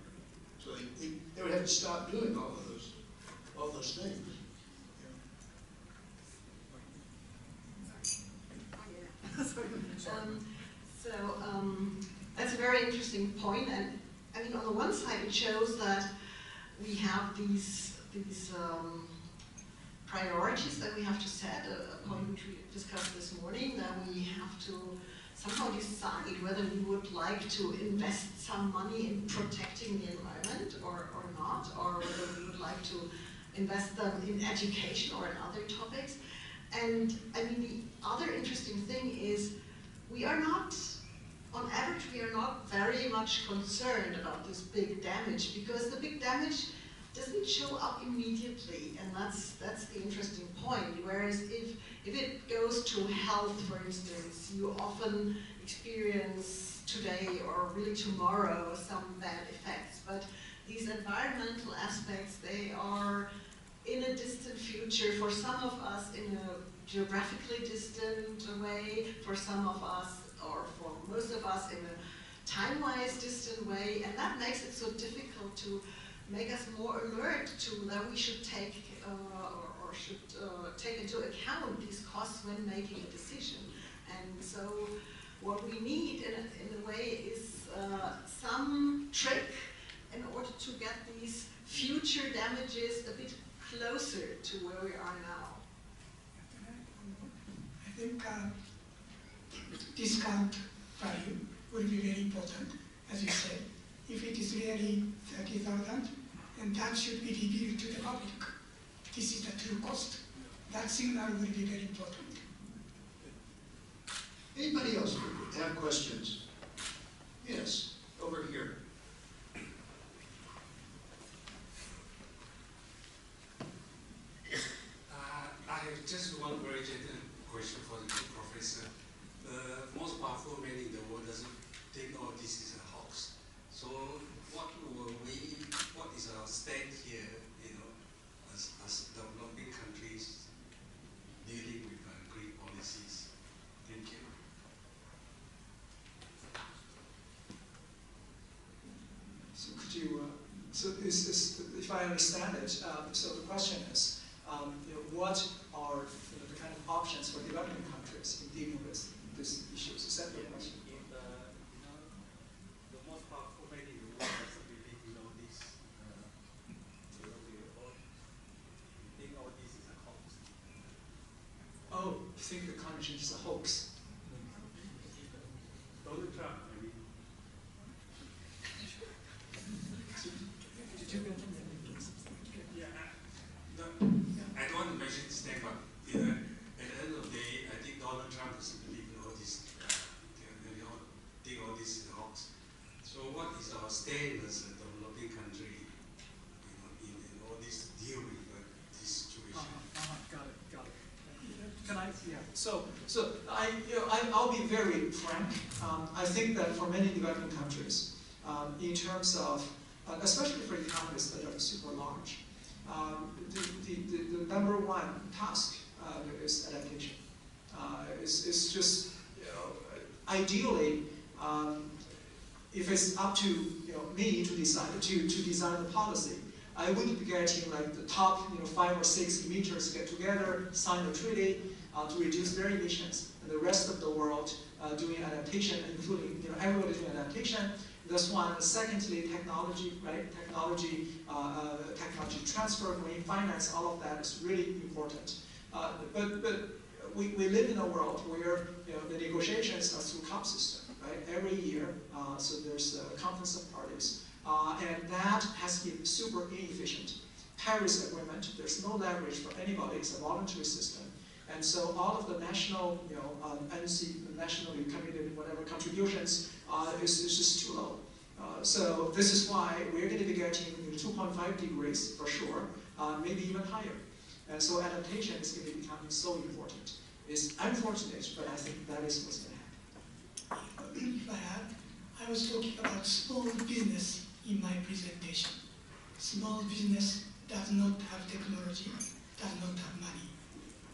So they would have to stop doing all those things. That's a very interesting point, and I mean, on the one side, it shows that we have these priorities that we have to set, a point which we discussed this morning, that we have to somehow decide whether we would like to invest some money in protecting the environment or not, or whether we would like to invest them in education or in other topics. And I mean, the other interesting thing is we are not, on average, we are not very much concerned about this big damage, because the big damage doesn't show up immediately, and that's the interesting point. Whereas if it goes to health, for instance, you often experience today or really tomorrow some bad effects. But these environmental aspects, they are in a distant future, for some of us in a geographically distant way, for some of us, or for most of us in a time-wise distant way, and that makes it so difficult to make us more alert to that we should take or should take into account these costs when making a decision. And so what we need in a way is some trick in order to get these future damages a bit closer to where we are now. I think discount value will be very important, as you said. If it is really 30,000, and that should be revealed to the public. This is the true cost. That signal will be very important. Anybody else have questions? Yes, over here. I have just one very general question for the professor. The most powerful man in the world doesn't think, oh, this is a hoax. So what is our stand here, as developing countries dealing with green policies? Thank you. So could you, if I understand it, so the question is, what are the kind of options for developing countries in dealing with these issues? Is that the question? The most powerful man in the world doesn't believe this. Think all this is a hoax. Oh, you think the climate change is a hoax? Donald Trump, I mean. Did you get I don't want to mention his name, but at the end of the day, I think Donald Trump doesn't believe in all this. Think all this is a hoax. So what is our stand as a developing country, in all this deal with this situation? Got it. Can I? Yeah. So I'll be very frank. I think that for many developing countries, in terms of, especially for economies that are super large, the number one task is adaptation. It's just, ideally, if it's up to me to decide to design the policy, I would be getting like the top 5 or 6 emitters get together, sign a treaty to reduce their emissions, and the rest of the world doing adaptation, including everybody doing adaptation, That's one. Secondly, technology, right? Technology transfer, green finance, all of that is really important. But we live in a world where the negotiations are through COP system, right? Every year, so there's a conference of parties, and that has been super inefficient. Paris Agreement, there's no leverage for anybody. It's a voluntary system. And so all of the national, national committed whatever contributions is just too low. So this is why we're going to be getting 2.5 degrees for sure, maybe even higher. And so adaptation is going to be becoming so important. It's unfortunate, but I think that is what's going to happen. If I add, I was talking about small business in my presentation. Small business does not have technology, does not have money.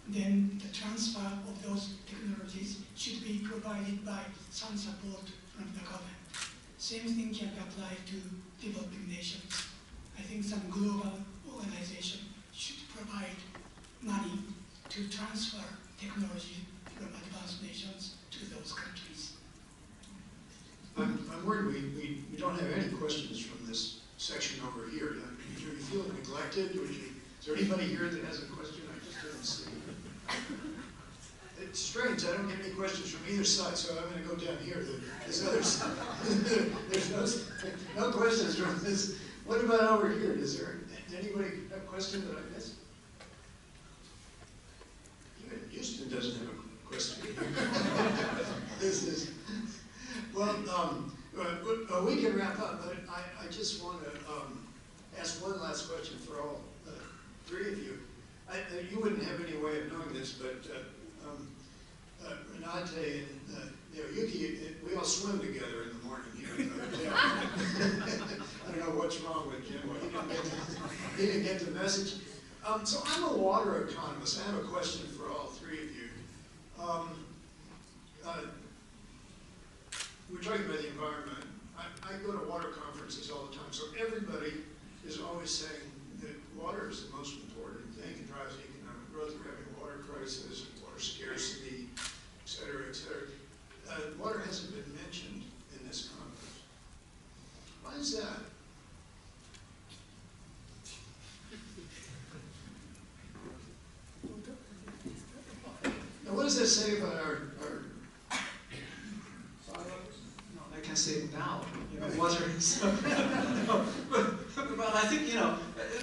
Then the transfer of those technologies should be provided by some support from the government. Same thing can be applied to developing nations. I think some global organization should provide money to transfer technology from advanced nations to those countries. I'm worried we don't have any questions from this section over here. Do you feel neglected? Is there anybody here that has a question? I just didn't see. It's strange, I don't get any questions from either side, so I'm going to go down here. This other side. There's no questions from this. What about over here? Is there anybody have a question that I missed? Even Houston doesn't have a question. Well, we can wrap up, but I just want to ask one last question for all three of you. You wouldn't have any way of knowing this, but Renate and Yuki, we all swim together in the morning here at the hotel. I don't know what's wrong with Jim. He didn't get the message. So I'm a water economist. I have a question for all three of you. We're talking about the environment. I go to water conferences all the time, so everybody is always saying that water is the most important thing. It drives economic growth. We're having a water crisis, water scarcity, et cetera, et cetera. Water hasn't been mentioned in this conference. Why is that? Now, what does that say about our I can say it now, water is, but I think,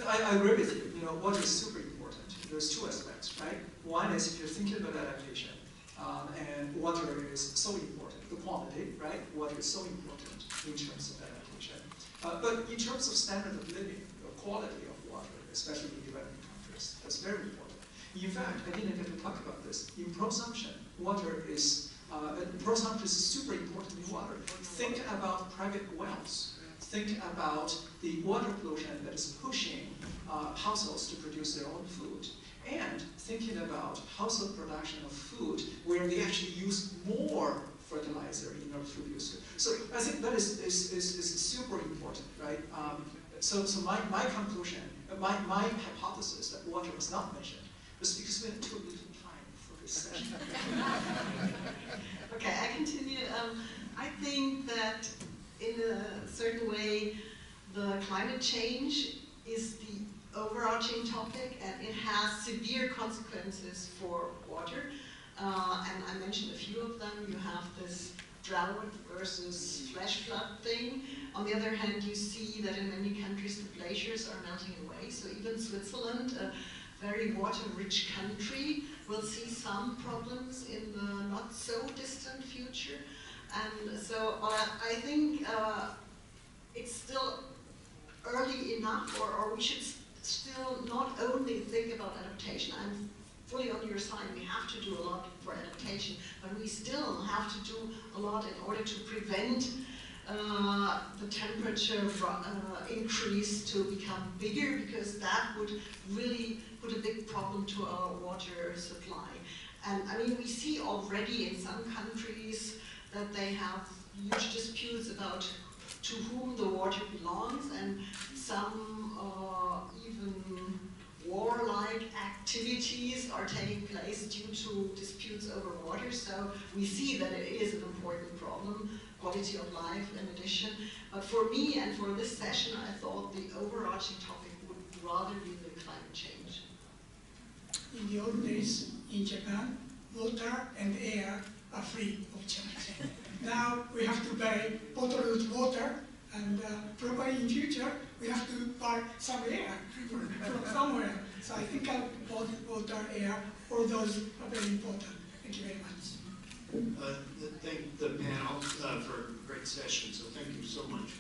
I agree with you, water is super important. There's two aspects, right? One is if you're thinking about adaptation, and water is so important, the quantity, right? Water is so important in terms of adaptation. But in terms of standard of living, the quality of water, especially in developing countries, that's very important. In fact, I didn't get to talk about this. In prosumption, water is prosumption is super important in water. Think about private wells. Think about the water pollution that is pushing households to produce their own food. And thinking about household production of food where they actually use more fertilizer in order to produce it. So I think that is super important, right? So my conclusion, my hypothesis that water was not mentioned was because we had too little time for this session. Okay, I continue. I think that in a certain way, the climate change is the overarching topic, and it has severe consequences for water. And I mentioned a few of them. You have this drought versus flash flood thing. On the other hand, you see that in many countries the glaciers are melting away. So even Switzerland, a very water-rich country, will see some problems in the not so distant future. And so I think it's still early enough, or we should still not only think about adaptation. I'm fully on your side. We have to do a lot for adaptation, but we still have to do a lot in order to prevent the temperature increase to become bigger, because that would really put a big problem to our water supply. And I mean, we see already in some countries that they have huge disputes about to whom the water belongs, and some even warlike activities are taking place due to disputes over water. So we see that it is an important problem, quality of life in addition. But for me and for this session, I thought the overarching topic would rather be the climate change. In the old days in Japan, water and air are free of charge. Now we have to buy bottled water, and probably in future we have to buy some air from somewhere. So I think water, air, all those are very important. Thank you very much. Thank the panel for a great session, so thank you so much.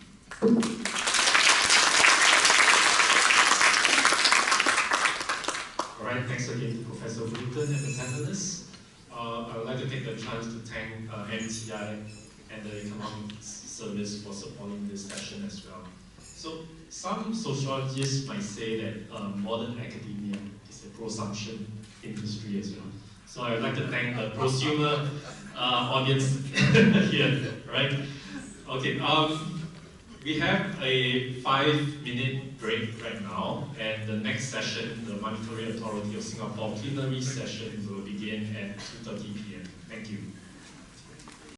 All right, thanks again to Professor Wooten and the panelists. I would like to take the chance to thank MTI and the Economic Service for supporting this session as well. So some sociologists might say that modern academia is a prosumption industry as well. So I would like to thank the prosumer audience here, right? Okay, we have a 5-minute break right now, and the next session, the Monetary Authority of Singapore plenary session, will begin at 2:30 p.m. Thank you.